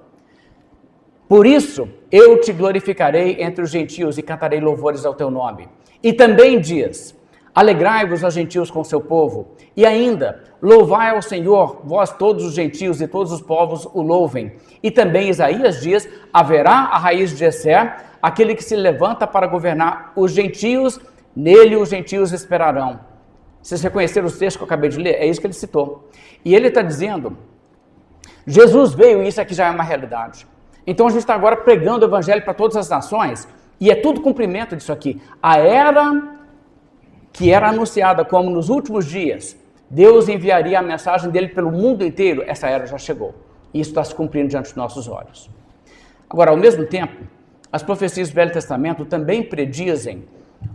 Speaker 1: Por isso, eu te glorificarei entre os gentios e cantarei louvores ao teu nome. E também diz, alegrai-vos, os gentios, com seu povo. E ainda, louvai ao Senhor, vós todos os gentios e todos os povos o louvem. E também Isaías diz, haverá a raiz de Jessé, aquele que se levanta para governar os gentios, nele os gentios esperarão. Vocês reconheceram os textos que eu acabei de ler? É isso que ele citou. E ele está dizendo, Jesus veio e isso aqui já é uma realidade. Então a gente está agora pregando o evangelho para todas as nações e é tudo cumprimento disso aqui. A era que era anunciada como nos últimos dias, Deus enviaria a mensagem dele pelo mundo inteiro, essa era já chegou. E isso está se cumprindo diante dos nossos olhos. Agora, ao mesmo tempo, as profecias do Velho Testamento também predizem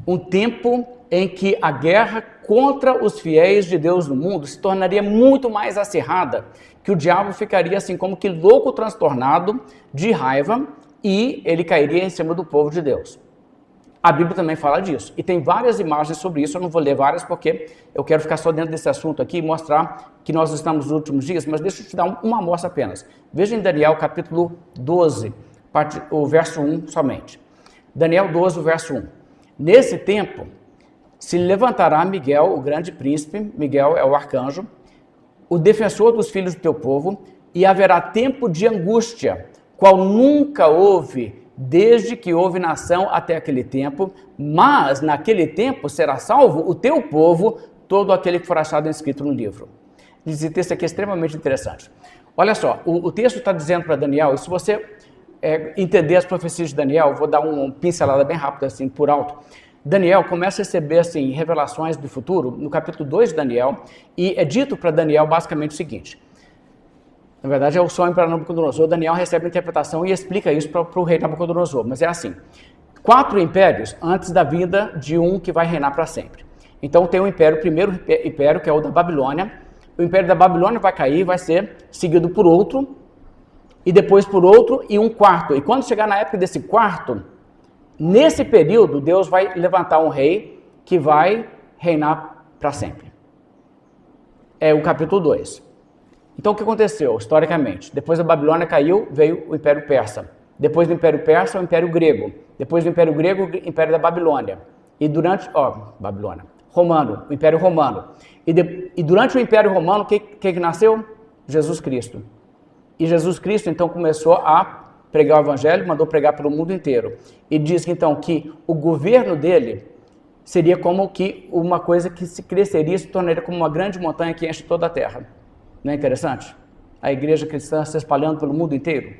Speaker 1: um tempo em que a guerra contra os fiéis de Deus no mundo se tornaria muito mais acirrada, que o diabo ficaria assim como que louco, transtornado de raiva e ele cairia em cima do povo de Deus. A Bíblia também fala disso e tem várias imagens sobre isso, eu não vou ler várias porque eu quero ficar só dentro desse assunto aqui e mostrar que nós estamos nos últimos dias, mas deixa eu te dar uma amostra apenas. Veja em Daniel capítulo 12, o verso 1 somente. Daniel 12, o verso 1. Nesse tempo, se levantará Miguel, o grande príncipe, Miguel é o arcanjo, o defensor dos filhos do teu povo, e haverá tempo de angústia, qual nunca houve, desde que houve nação até aquele tempo, mas naquele tempo será salvo o teu povo, todo aquele que for achado inscrito no livro. Esse texto aqui é extremamente interessante. Olha só, o texto está dizendo para Daniel, e se você entender as profecias de Daniel, vou dar uma pincelada bem rápida, assim, por alto. Daniel começa a receber, assim, revelações do futuro, no capítulo 2 de Daniel, e é dito para Daniel basicamente o seguinte, na verdade é o sonho para Nabucodonosor, Daniel recebe a interpretação e explica isso para o rei Nabucodonosor, mas é assim, 4 impérios antes da vinda de um que vai reinar para sempre. Então tem o primeiro império, que é o da Babilônia, o império da Babilônia vai cair, vai ser seguido por outro, e depois por outro, e um quarto. E quando chegar na época desse quarto, nesse período, Deus vai levantar um rei que vai reinar para sempre. É o capítulo 2. Então, o que aconteceu, historicamente? Depois da Babilônia caiu, veio o Império Persa. Depois do Império Persa, o Império Grego. Depois do Império Grego, o Império da Babilônia. E durante... Romano, o Império Romano. E durante o Império Romano, o que nasceu? Jesus Cristo. E Jesus Cristo, então, começou a pregar o Evangelho, mandou pregar pelo mundo inteiro. E diz, então, que o governo dele seria como que uma coisa que se cresceria, se tornaria como uma grande montanha que enche toda a terra. Não é interessante? A igreja cristã se espalhando pelo mundo inteiro.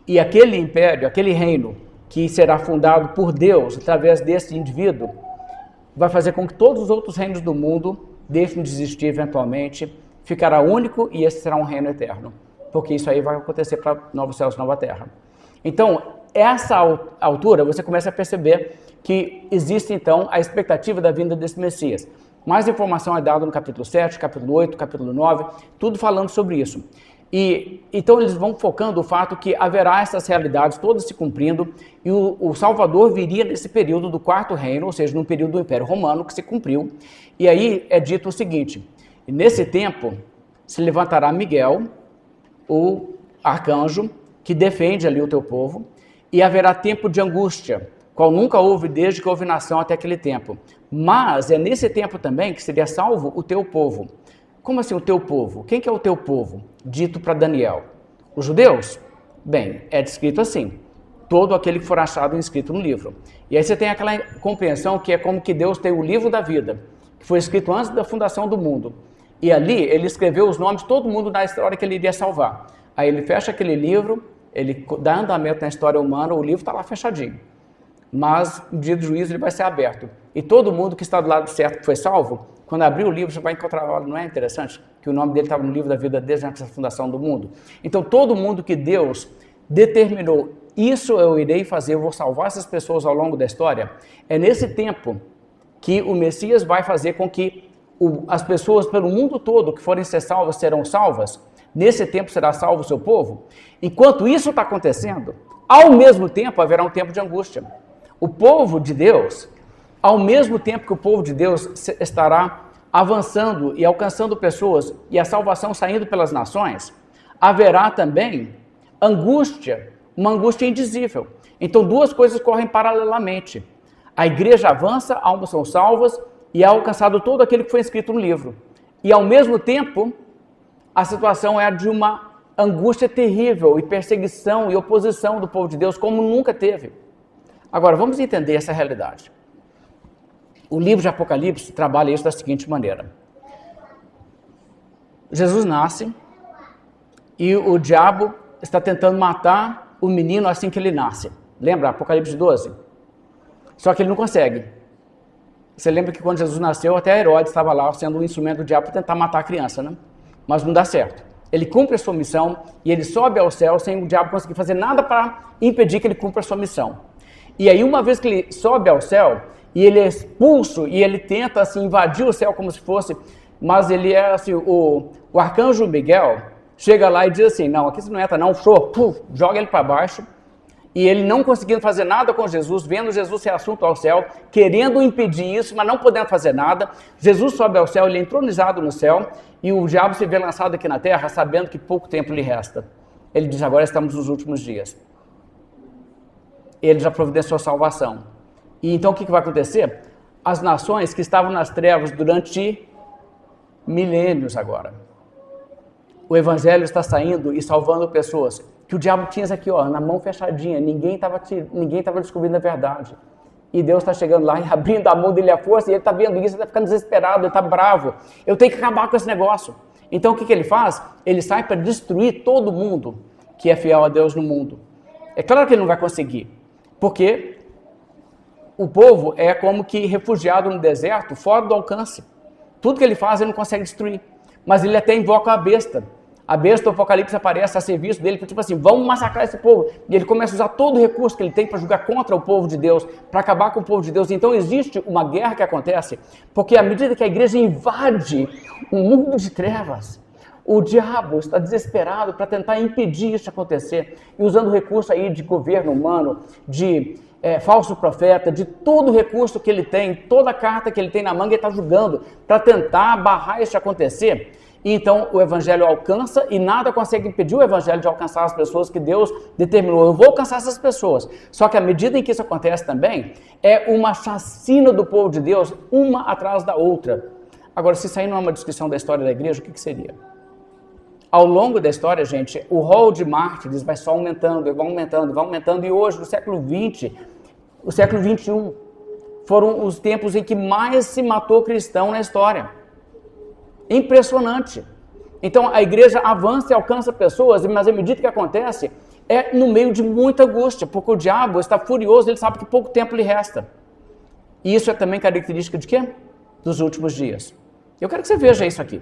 Speaker 1: E aquele império, aquele reino que será fundado por Deus através desse indivíduo, vai fazer com que todos os outros reinos do mundo deixem de existir eventualmente, ficará único e esse será um reino eterno. Porque isso aí vai acontecer para novos céus e nova terra. Então, essa altura, você começa a perceber que existe, então, a expectativa da vinda desse Messias. Mais informação é dada no capítulo 7, capítulo 8, capítulo 9, tudo falando sobre isso. E então eles vão focando o fato que haverá essas realidades todas se cumprindo e o Salvador viria nesse período do quarto reino, ou seja, no período do Império Romano que se cumpriu. E aí é dito o seguinte: nesse tempo se levantará Miguel, o arcanjo, que defende ali o teu povo, e haverá tempo de angústia, qual nunca houve desde que houve nação até aquele tempo. Mas é nesse tempo também que seria salvo o teu povo. Como assim o teu povo? Quem que é o teu povo? Dito para Daniel. Os judeus? Bem, é descrito assim: todo aquele que for achado inscrito no livro. E aí você tem aquela compreensão que é como que Deus tem o livro da vida, que foi escrito antes da fundação do mundo. E ali ele escreveu os nomes de todo mundo da história que ele iria salvar. Aí ele fecha aquele livro, ele dá andamento na história humana, o livro está lá fechadinho. Mas no dia do juízo ele vai ser aberto. E todo mundo que está do lado certo, que foi salvo, quando abrir o livro, você vai encontrar, olha, não é interessante que o nome dele estava no livro da vida desde antes da fundação do mundo? Então, todo mundo que Deus determinou, isso eu irei fazer, eu vou salvar essas pessoas ao longo da história, é nesse tempo que o Messias vai fazer com que as pessoas pelo mundo todo que forem ser salvas serão salvas. Nesse tempo será salvo o seu povo. Enquanto isso está acontecendo, ao mesmo tempo haverá um tempo de angústia. O povo de Deus, ao mesmo tempo que o povo de Deus estará avançando e alcançando pessoas e a salvação saindo pelas nações, haverá também angústia, uma angústia indizível. Então duas coisas correm paralelamente. A igreja avança, almas são salvas e é alcançado todo aquele que foi escrito no livro. E ao mesmo tempo, a situação é de uma angústia terrível e perseguição e oposição do povo de Deus como nunca teve. Agora, vamos entender essa realidade. O livro de Apocalipse trabalha isso da seguinte maneira. Jesus nasce e o diabo está tentando matar o menino assim que ele nasce. Lembra Apocalipse 12? Só que ele não consegue. Você lembra que quando Jesus nasceu, até Herodes estava lá sendo um instrumento do diabo para tentar matar a criança, né? Mas não dá certo. Ele cumpre a sua missão e ele sobe ao céu sem o diabo conseguir fazer nada para impedir que ele cumpra a sua missão. E aí, uma vez que ele sobe ao céu, e ele é expulso, e ele tenta assim, invadir o céu como se fosse, mas ele é assim, o arcanjo Miguel chega lá e diz assim, não, aqui você não entra não, joga ele para baixo, e ele não conseguindo fazer nada com Jesus, vendo Jesus ser assunto ao céu, querendo impedir isso, mas não podendo fazer nada, Jesus sobe ao céu, ele é entronizado no céu, e o diabo se vê lançado aqui na terra, sabendo que pouco tempo lhe resta. Ele diz, agora estamos nos últimos dias. Ele já providenciou salvação. E então o que vai acontecer? As nações que estavam nas trevas durante milênios agora, o evangelho está saindo e salvando pessoas que o diabo tinha isso aqui, ó, na mão fechadinha, ninguém estava descobrindo a verdade. E Deus está chegando lá e abrindo a mão dele à força, e ele está vendo isso, ele está ficando desesperado, ele está bravo. Eu tenho que acabar com esse negócio. Então o que ele faz? Ele sai para destruir todo mundo que é fiel a Deus no mundo. É claro que ele não vai conseguir. Porque o povo é como que refugiado no deserto, fora do alcance. Tudo que ele faz, ele não consegue destruir. Mas ele até invoca a besta. A besta, o Apocalipse aparece a serviço dele, tipo assim, vamos massacrar esse povo. E ele começa a usar todo o recurso que ele tem para jogar contra o povo de Deus, para acabar com o povo de Deus. Então existe uma guerra que acontece, porque à medida que a igreja invade um mundo de trevas, o diabo está desesperado para tentar impedir isso de acontecer, e usando recurso aí de governo humano, de falso profeta, de todo o recurso que ele tem, toda a carta que ele tem na manga, ele está jogando para tentar barrar isso de acontecer. E então o evangelho alcança e nada consegue impedir o evangelho de alcançar as pessoas que Deus determinou. Eu vou alcançar essas pessoas. Só que à medida em que isso acontece também, é uma chacina do povo de Deus, uma atrás da outra. Agora, se isso aí não é uma descrição da história da igreja, o que seria? Ao longo da história, gente, o rol de mártires vai só aumentando, vai aumentando, vai aumentando. E hoje, no século XX, o século XXI, foram os tempos em que mais se matou cristão na história. Impressionante. Então a igreja avança e alcança pessoas, mas à medida que acontece, é no meio de muita angústia, porque o diabo está furioso, ele sabe que pouco tempo lhe resta. E isso é também característica de quê? Dos últimos dias. Eu quero que você veja isso aqui.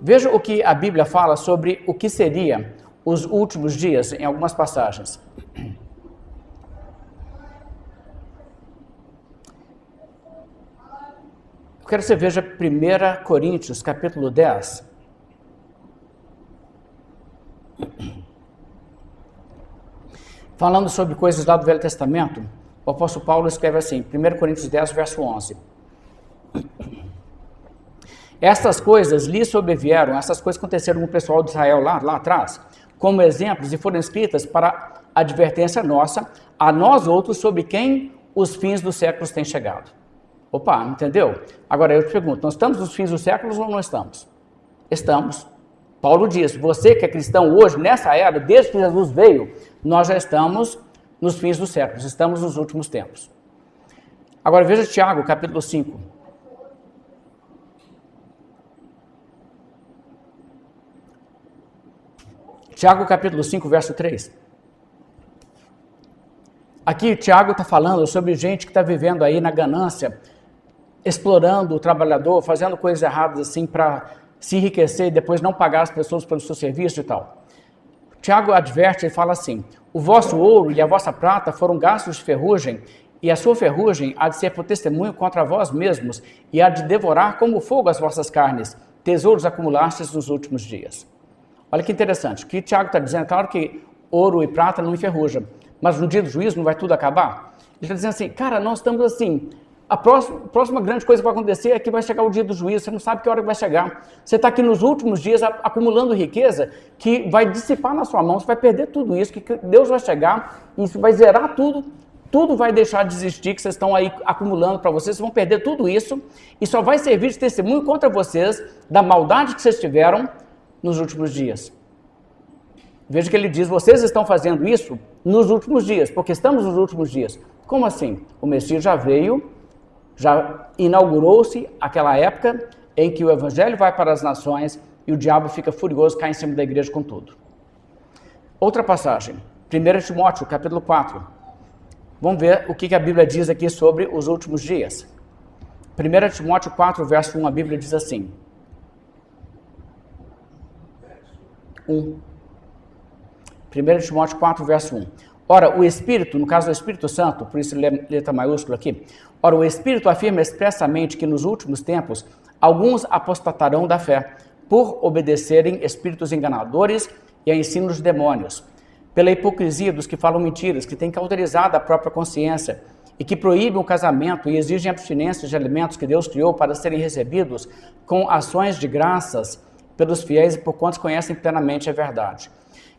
Speaker 1: Veja o que a Bíblia fala sobre o que seria os últimos dias em algumas passagens. Eu quero que você veja 1 Coríntios, capítulo 10. Falando sobre coisas lá do Velho Testamento, o apóstolo Paulo escreve assim, 1 Coríntios 10, verso 11. Estas coisas lhe sobrevieram, essas coisas aconteceram com o pessoal de Israel lá atrás, como exemplos e foram escritas para advertência nossa, a nós outros sobre quem os fins dos séculos têm chegado. Opa, entendeu? Agora eu te pergunto, nós estamos nos fins dos séculos ou não estamos? Estamos. Paulo diz, você que é cristão hoje, nessa era, desde que Jesus veio, nós já estamos nos fins dos séculos, estamos nos últimos tempos. Agora veja Tiago, capítulo 5. Tiago, capítulo 5, verso 3. Aqui Tiago está falando sobre gente que está vivendo aí na ganância, explorando o trabalhador, fazendo coisas erradas assim para se enriquecer e depois não pagar as pessoas pelo seu serviço e tal. Tiago adverte e fala assim, o vosso ouro e a vossa prata foram gastos de ferrugem, e a sua ferrugem há de ser por testemunho contra vós mesmos, e há de devorar como fogo as vossas carnes, tesouros acumulastes nos últimos dias. Olha que interessante, o que Tiago está dizendo, claro que ouro e prata não enferrujam, mas no dia do juízo não vai tudo acabar? Ele está dizendo assim, cara, nós estamos assim, a próxima grande coisa que vai acontecer é que vai chegar o dia do juízo, você não sabe que hora que vai chegar. Você está aqui nos últimos dias acumulando riqueza que vai dissipar na sua mão, você vai perder tudo isso, que Deus vai chegar e isso vai zerar tudo, tudo vai deixar de existir que vocês estão aí acumulando para vocês vão perder tudo isso e só vai servir de testemunho contra vocês da maldade que vocês tiveram nos últimos dias. Veja que ele diz, vocês estão fazendo isso nos últimos dias, porque estamos nos últimos dias. Como assim? O Messias já veio, já inaugurou-se aquela época em que o evangelho vai para as nações e o diabo fica furioso, cai em cima da igreja com tudo. Outra passagem, 1 Timóteo, capítulo 4. Vamos ver o que a Bíblia diz aqui sobre os últimos dias. 1 Timóteo 4, verso 1, a Bíblia diz assim. 1 Timóteo 4, verso 1. Ora, o Espírito, no caso do Espírito Santo, por isso letra maiúscula aqui, ora, o Espírito afirma expressamente que nos últimos tempos alguns apostatarão da fé, por obedecerem espíritos enganadores e a ensinos de demônios, pela hipocrisia dos que falam mentiras, que têm cauterizado a própria consciência e que proíbem o casamento e exigem abstinência de alimentos que Deus criou para serem recebidos com ações de graças pelos fiéis e por quantos conhecem plenamente a verdade.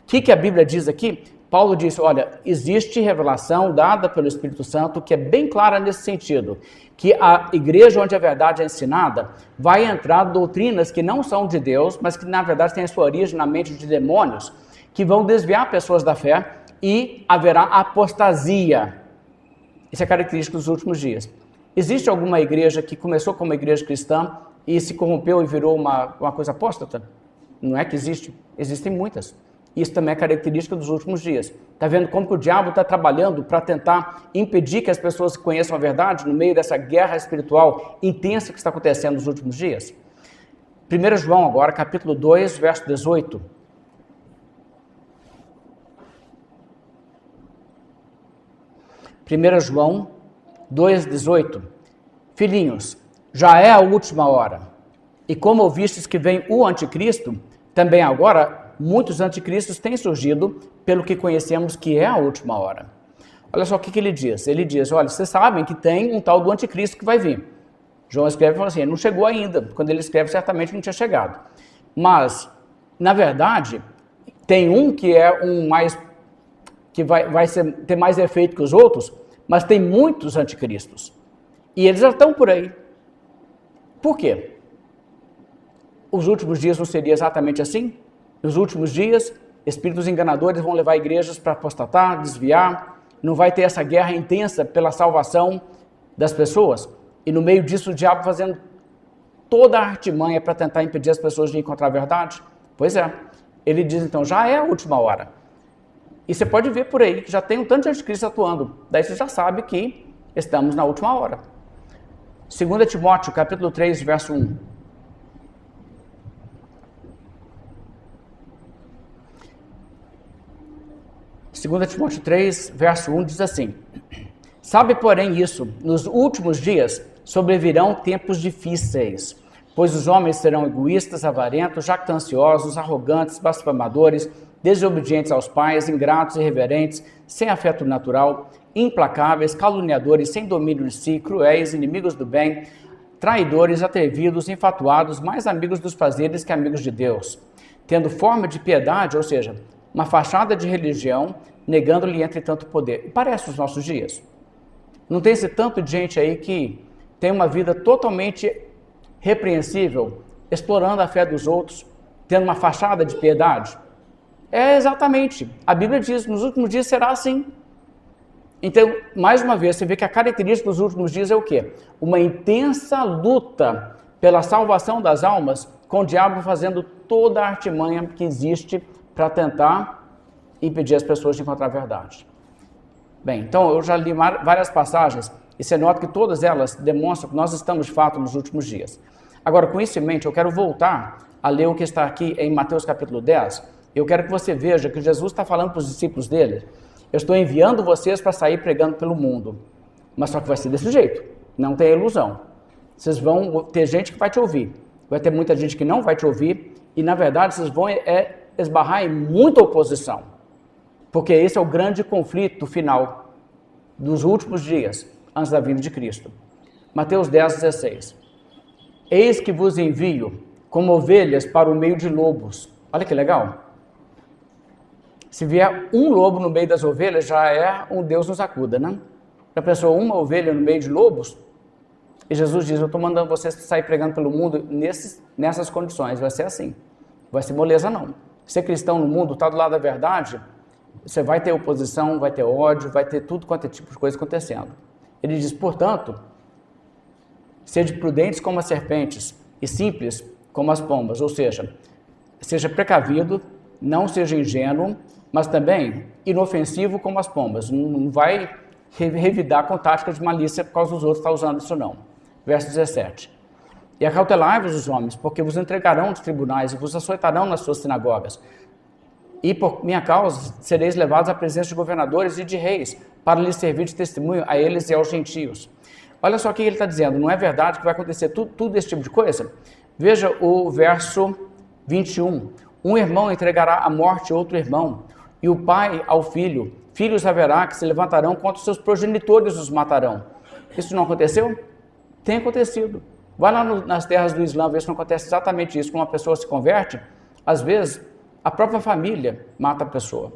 Speaker 1: O que a Bíblia diz aqui? Paulo diz, olha, existe revelação dada pelo Espírito Santo que é bem clara nesse sentido, que a igreja onde a verdade é ensinada vai entrar doutrinas que não são de Deus, mas que na verdade têm a sua origem na mente de demônios, que vão desviar pessoas da fé e haverá apostasia. Isso é característico dos últimos dias. Existe alguma igreja que começou como uma igreja cristã e se corrompeu e virou uma coisa apóstata? Não é que existe, existem muitas. Isso também é característica dos últimos dias. Está vendo como que o diabo está trabalhando para tentar impedir que as pessoas conheçam a verdade no meio dessa guerra espiritual intensa que está acontecendo nos últimos dias? 1 João agora, capítulo 2, verso 18. João 2,18. Filhinhos, já é a última hora. E como ouvistes que vem o anticristo, também agora muitos anticristos têm surgido pelo que conhecemos que é a última hora. Olha só o que ele diz. Ele diz, olha, vocês sabem que tem um tal do anticristo que vai vir. João escreve e fala assim, ele não chegou ainda. Quando ele escreve, certamente não tinha chegado. Mas, na verdade, tem um que é que vai ter mais efeito que os outros, mas tem muitos anticristos. E eles já estão por aí. Por quê? Os últimos dias não seria exatamente assim? Nos últimos dias, espíritos enganadores vão levar igrejas para apostatar, desviar, não vai ter essa guerra intensa pela salvação das pessoas, e no meio disso o diabo fazendo toda a artimanha para tentar impedir as pessoas de encontrar a verdade? Pois é. Ele diz, então, já é a última hora. E você pode ver por aí que já tem um tanto de anticristo atuando. Daí você já sabe que estamos na última hora. 2 Timóteo, capítulo 3, verso 1. Segunda Timóteo 3, verso 1 diz assim: sabe, porém, isso, nos últimos dias sobrevirão tempos difíceis, pois os homens serão egoístas, avarentos, jactanciosos, arrogantes, blasfemadores, desobedientes aos pais, ingratos, irreverentes, sem afeto natural, implacáveis, caluniadores, sem domínio de si, cruéis, inimigos do bem, traidores, atrevidos, infatuados, mais amigos dos prazeres que amigos de Deus, tendo forma de piedade, ou seja, uma fachada de religião, negando-lhe entretanto poder. E parece os nossos dias. Não tem esse tanto de gente aí que tem uma vida totalmente repreensível, explorando a fé dos outros, tendo uma fachada de piedade? É exatamente. A Bíblia diz, nos últimos dias será assim. Então, mais uma vez, você vê que a característica dos últimos dias é o quê? Uma intensa luta pela salvação das almas, com o diabo fazendo toda a artimanha que existe para tentar impedir as pessoas de encontrar a verdade. Bem, então eu já li várias passagens e você nota que todas elas demonstram que nós estamos de fato nos últimos dias. Agora, com isso em mente, eu quero voltar a ler o que está aqui em Mateus capítulo 10. Eu quero que você veja que Jesus está falando para os discípulos dele: eu estou enviando vocês para sair pregando pelo mundo, mas só que vai ser desse jeito, não tem ilusão. Vocês vão ter gente que vai te ouvir, vai ter muita gente que não vai te ouvir e, na verdade, vocês vão esbarrar em muita oposição, porque esse é o grande conflito final dos últimos dias, antes da vinda de Cristo. Mateus 10, 16. Eis que vos envio como ovelhas para o meio de lobos. Olha que legal. Se vier um lobo no meio das ovelhas, já é um Deus nos acuda, né? Já pensou uma ovelha no meio de lobos? E Jesus diz, eu estou mandando vocês sair pregando pelo mundo nessas condições. Vai ser assim. Vai ser moleza não. Ser cristão no mundo, está do lado da verdade, você vai ter oposição, vai ter ódio, vai ter tudo quanto é tipo de coisa acontecendo. Ele diz, portanto, sede prudentes como as serpentes e simples como as pombas, ou seja precavido, não seja ingênuo, mas também inofensivo como as pombas. Não vai revidar com tática de malícia por causa dos outros estar usando isso não. Verso 17. E acautelai-vos os homens, porque vos entregarão aos tribunais e vos açoitarão nas suas sinagogas. E por minha causa sereis levados à presença de governadores e de reis, para lhes servir de testemunho a eles e aos gentios. Olha só o que ele está dizendo, não é verdade que vai acontecer tudo esse tipo de coisa? Veja o verso 21. Um irmão entregará à morte outro irmão, e o pai ao filho. Filhos haverá que se levantarão contra os seus progenitores os matarão. Isso não aconteceu? Tem acontecido. Vai lá nas terras do Islã, ver se não acontece exatamente isso. Quando uma pessoa se converte, às vezes a própria família mata a pessoa.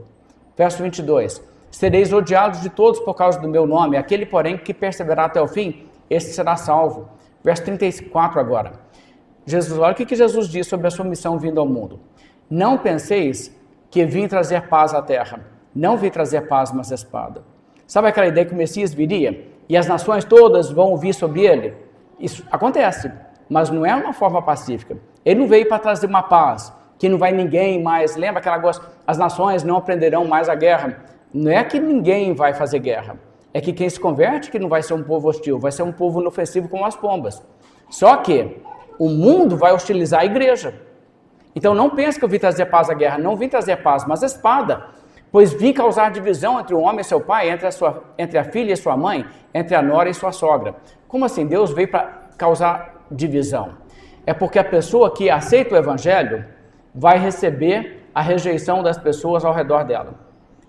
Speaker 1: Verso 22. Sereis odiados de todos por causa do meu nome, aquele, porém, que perseverar até o fim, esse será salvo. Verso 34 agora. Olha o que Jesus diz sobre a sua missão vindo ao mundo. Não penseis que vim trazer paz à terra. Não vim trazer paz, mas espada. Sabe aquela ideia que o Messias viria e as nações todas vão vir sobre ele? Isso acontece, mas não é uma forma pacífica. Ele não veio para trazer uma paz, que não vai ninguém mais. Lembra aquela coisa? As nações não aprenderão mais a guerra. Não é que ninguém vai fazer guerra. É que quem se converte que não vai ser um povo hostil, vai ser um povo inofensivo como as pombas. Só que o mundo vai hostilizar a igreja. Então não pense que eu vim trazer paz à guerra. Não vim trazer paz, mas espada. Pois vim causar divisão entre o homem e seu pai, entre a filha e sua mãe, entre a nora e sua sogra. Como assim? Deus veio para causar divisão? É porque a pessoa que aceita o evangelho vai receber a rejeição das pessoas ao redor dela.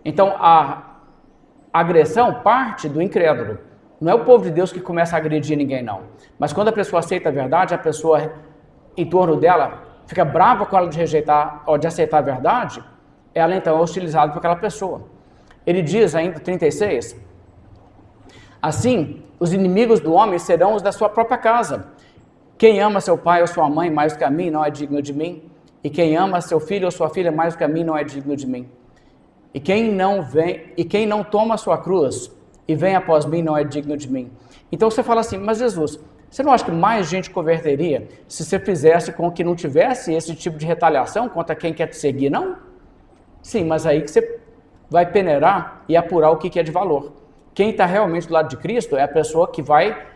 Speaker 1: Então a agressão parte do incrédulo. Não é o povo de Deus que começa a agredir ninguém, não. Mas quando a pessoa aceita a verdade, a pessoa em torno dela fica brava com ela de rejeitar ou de aceitar a verdade, ela então é hostilizada por aquela pessoa. Ele diz ainda, 36, assim, os inimigos do homem serão os da sua própria casa. Quem ama seu pai ou sua mãe mais do que a mim não é digno de mim. E quem ama seu filho ou sua filha mais do que a mim não é digno de mim. E quem não toma a sua cruz e vem após mim não é digno de mim. Então você fala assim, mas Jesus, Você não acha que mais gente converteria se você fizesse com que não tivesse esse tipo de retaliação contra quem quer te seguir, não? Sim, mas aí que você vai peneirar e apurar o que é de valor. Quem está realmente do lado de Cristo é a pessoa que vai,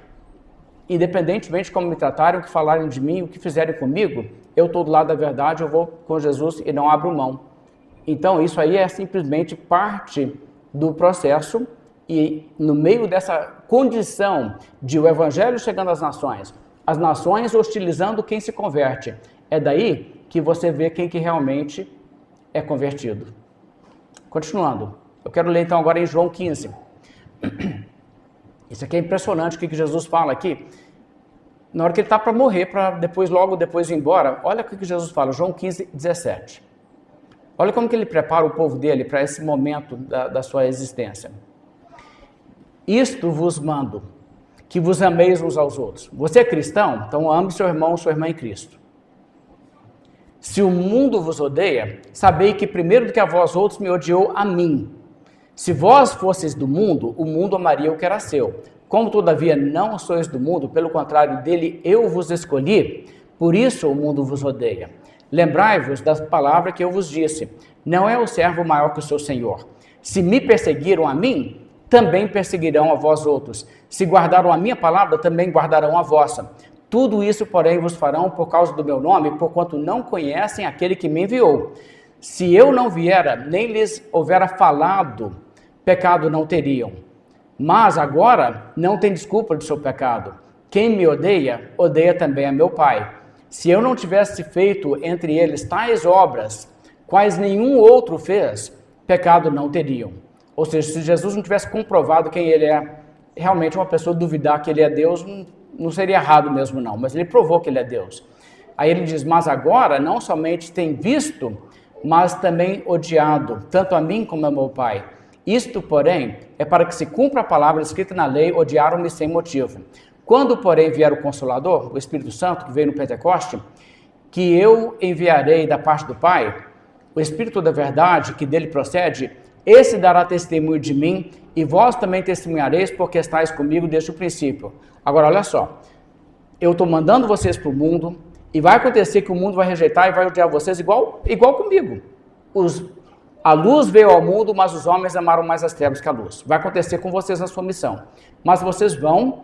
Speaker 1: independentemente de como me tratarem, o que falarem de mim, o que fizerem comigo, eu estou do lado da verdade, eu vou com Jesus e não abro mão. Então isso aí é simplesmente parte do processo e no meio dessa condição de o evangelho chegando às nações, as nações hostilizando quem se converte, é daí que você vê quem que realmente é convertido. Continuando, eu quero ler então agora em João 15. Isso aqui é impressionante o que Jesus fala aqui. Na hora que ele está para morrer, para logo depois ir embora, olha o que Jesus fala, João 15, 17. Olha como que ele prepara o povo dele para esse momento da sua existência. Isto vos mando, que vos ameis uns aos outros. Você é cristão? Então ame seu irmão ou sua irmã em Cristo. Se o mundo vos odeia, sabei que primeiro do que a vós outros me odiou a mim. Se vós fosseis do mundo, o mundo amaria o que era seu. Como todavia não sois do mundo, pelo contrário dele eu vos escolhi, por isso o mundo vos odeia. Lembrai-vos da palavra que eu vos disse, não é o servo maior que o seu senhor. Se me perseguiram a mim, também perseguirão a vós outros. Se guardaram a minha palavra, também guardarão a vossa. Tudo isso, porém, vos farão por causa do meu nome, porquanto não conhecem aquele que me enviou. Se eu não viera, nem lhes houvera falado, pecado não teriam. Mas agora não tem desculpa do seu pecado. Quem me odeia, odeia também a meu Pai. Se eu não tivesse feito entre eles tais obras, quais nenhum outro fez, pecado não teriam. Ou seja, se Jesus não tivesse comprovado quem ele é, realmente uma pessoa duvidar que ele é Deus, não seria errado mesmo não, mas ele provou que ele é Deus. Aí ele diz, mas agora não somente tem visto, mas também odiado, tanto a mim como a meu Pai. Isto, porém, é para que se cumpra a palavra escrita na lei, odiaram-me sem motivo. Quando, porém, vier o Consolador, o Espírito Santo, que veio no Pentecoste, que eu enviarei da parte do Pai, o Espírito da verdade, que dele procede, esse dará testemunho de mim, e vós também testemunhareis, porque estáis comigo desde o princípio. Agora, olha só, eu estou mandando vocês para o mundo, e vai acontecer que o mundo vai rejeitar e vai odiar vocês igual comigo. A luz veio ao mundo, mas os homens amaram mais as trevas que a luz. Vai acontecer com vocês na sua missão. Mas vocês vão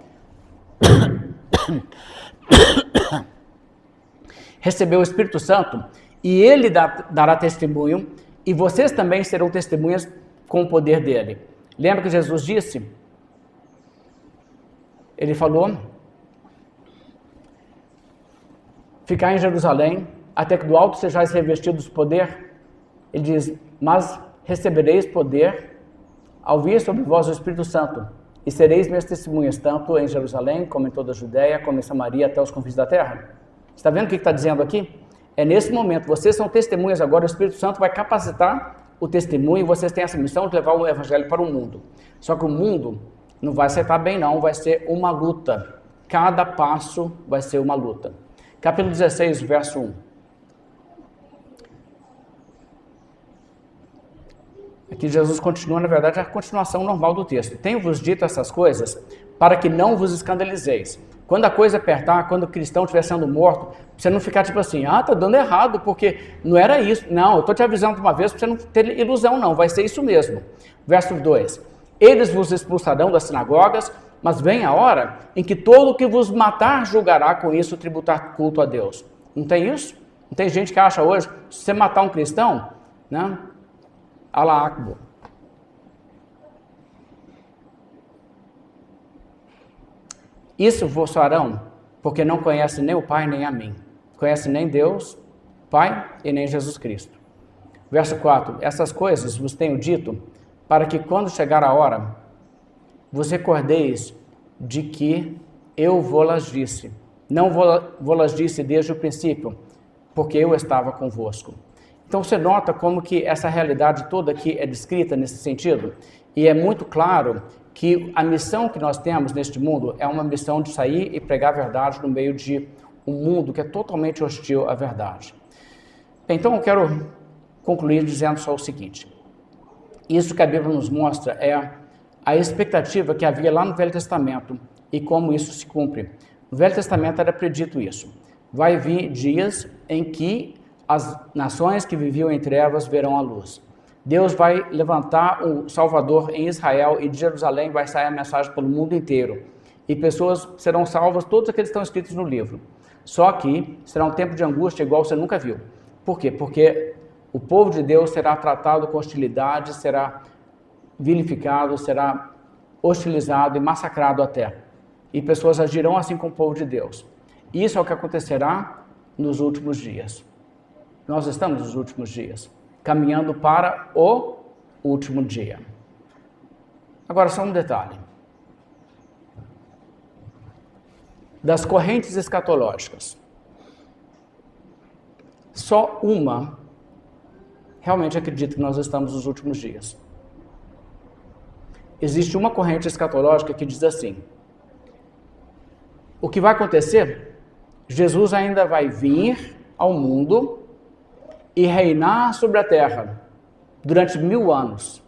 Speaker 1: receber o Espírito Santo e ele dará testemunho e vocês também serão testemunhas com o poder dele. Lembra que Jesus disse? Ele falou, ficar em Jerusalém, até que do alto sejais revestidos de poder. Ele diz, mas recebereis poder ao vir sobre vós o Espírito Santo, e sereis minhas testemunhas, tanto em Jerusalém, como em toda a Judéia, como em Samaria, até os confins da terra. Está vendo o que está dizendo aqui? É nesse momento, vocês são testemunhas agora, o Espírito Santo vai capacitar o testemunho, e vocês têm essa missão de levar o Evangelho para o mundo. Só que o mundo não vai aceitar bem não, vai ser uma luta. Cada passo vai ser uma luta. Capítulo 16, verso 1. Aqui Jesus continua, na verdade, a continuação normal do texto. Tenho-vos dito essas coisas para que não vos escandalizeis. Quando a coisa apertar, quando o cristão estiver sendo morto, você não ficar tipo assim, tá dando errado, porque não era isso. Não, eu estou te avisando de uma vez para você não ter ilusão, não. Vai ser isso mesmo. Verso 2. Eles vos expulsarão das sinagogas, mas vem a hora em que todo o que vos matar julgará com isso tributar culto a Deus. Não tem isso? Não tem gente que acha hoje, se você matar um cristão, né? Alá Akbar. Isso vos farão, porque não conhecem nem o Pai nem a mim. Conhecem nem Deus, Pai e nem Jesus Cristo. Verso 4. Essas coisas vos tenho dito, para que quando chegar a hora, vos recordeis de que eu vou-las disse. Não vou-las disse desde o princípio, porque eu estava convosco. Então você nota como que essa realidade toda aqui é descrita nesse sentido, e é muito claro que a missão que nós temos neste mundo é uma missão de sair e pregar a verdade no meio de um mundo que é totalmente hostil à verdade. Então eu quero concluir dizendo só o seguinte, isso que a Bíblia nos mostra é a expectativa que havia lá no Velho Testamento e como isso se cumpre. No Velho Testamento era predito isso. Vai vir dias em que as nações que viviam em trevas verão a luz. Deus vai levantar um Salvador em Israel e de Jerusalém vai sair a mensagem pelo mundo inteiro. E pessoas serão salvas, todos aqueles que estão escritos no livro. Só que será um tempo de angústia igual você nunca viu. Por quê? Porque o povo de Deus será tratado com hostilidade, será vilificado, será hostilizado e massacrado até. E pessoas agirão assim com o povo de Deus. Isso é o que acontecerá nos últimos dias. Nós estamos nos últimos dias, caminhando para o último dia. Agora, só um detalhe. Das correntes escatológicas, só uma realmente acredita que nós estamos nos últimos dias. Existe uma corrente escatológica que diz assim: o que vai acontecer? Jesus ainda vai vir ao mundo e reinar sobre a terra durante 1000 anos.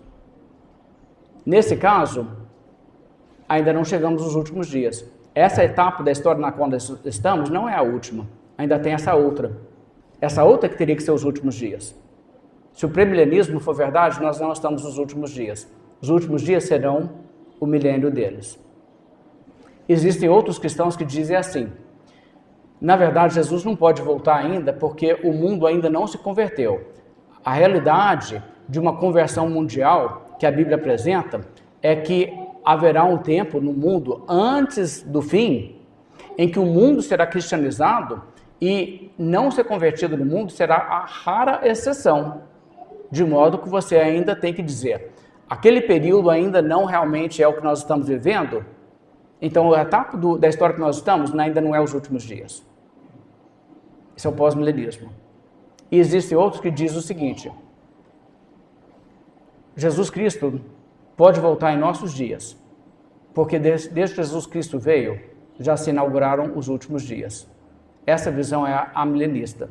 Speaker 1: Nesse caso, ainda não chegamos nos últimos dias. Essa etapa da história na qual nós estamos não é a última. Ainda tem essa outra. Essa outra que teria que ser os últimos dias. Se o premilenismo for verdade, nós não estamos nos últimos dias. Os últimos dias serão o milênio deles. Existem outros cristãos que dizem assim: na verdade, Jesus não pode voltar ainda porque o mundo ainda não se converteu. A realidade de uma conversão mundial que a Bíblia apresenta é que haverá um tempo no mundo antes do fim em que o mundo será cristianizado e não ser convertido no mundo será a rara exceção. De modo que você ainda tem que dizer, aquele período ainda não realmente é o que nós estamos vivendo, então a etapa da história que nós estamos ainda não é os últimos dias. Esse é o pós-milenismo. E existem outros que dizem o seguinte: Jesus Cristo pode voltar em nossos dias, porque desde que Jesus Cristo veio, já se inauguraram os últimos dias. Essa visão é a milenista.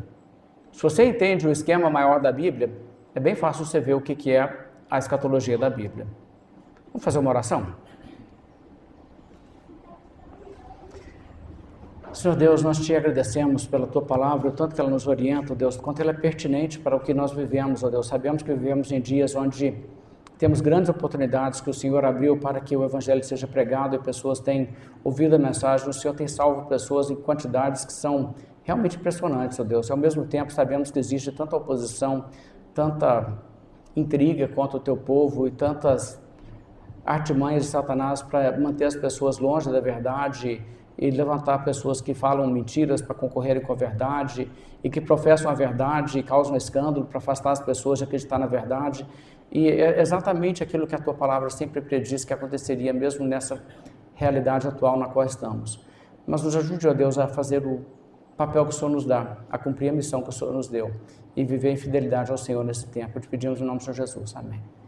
Speaker 1: Se você entende o esquema maior da Bíblia, é bem fácil você ver o que é a escatologia da Bíblia. Vamos fazer uma oração? Senhor Deus, nós te agradecemos pela tua palavra, o tanto que ela nos orienta, Deus, quanto ela é pertinente para o que nós vivemos, ó Deus. Sabemos que vivemos em dias onde temos grandes oportunidades que o Senhor abriu para que o Evangelho seja pregado e pessoas têm ouvido a mensagem. O Senhor tem salvo pessoas em quantidades que são realmente impressionantes, ó Deus. E ao mesmo tempo sabemos que existe tanta oposição, tanta intriga contra o teu povo e tantas artimanhas de Satanás para manter as pessoas longe da verdade e levantar pessoas que falam mentiras para concorrerem com a verdade e que professam a verdade e causam escândalo para afastar as pessoas de acreditar na verdade. E é exatamente aquilo que a tua palavra sempre prediz que aconteceria mesmo nessa realidade atual na qual estamos. Mas nos ajude, ó Deus, a fazer o papel que o Senhor nos dá, a cumprir a missão que o Senhor nos deu e viver em fidelidade ao Senhor nesse tempo. Te pedimos em nome de Jesus. Amém.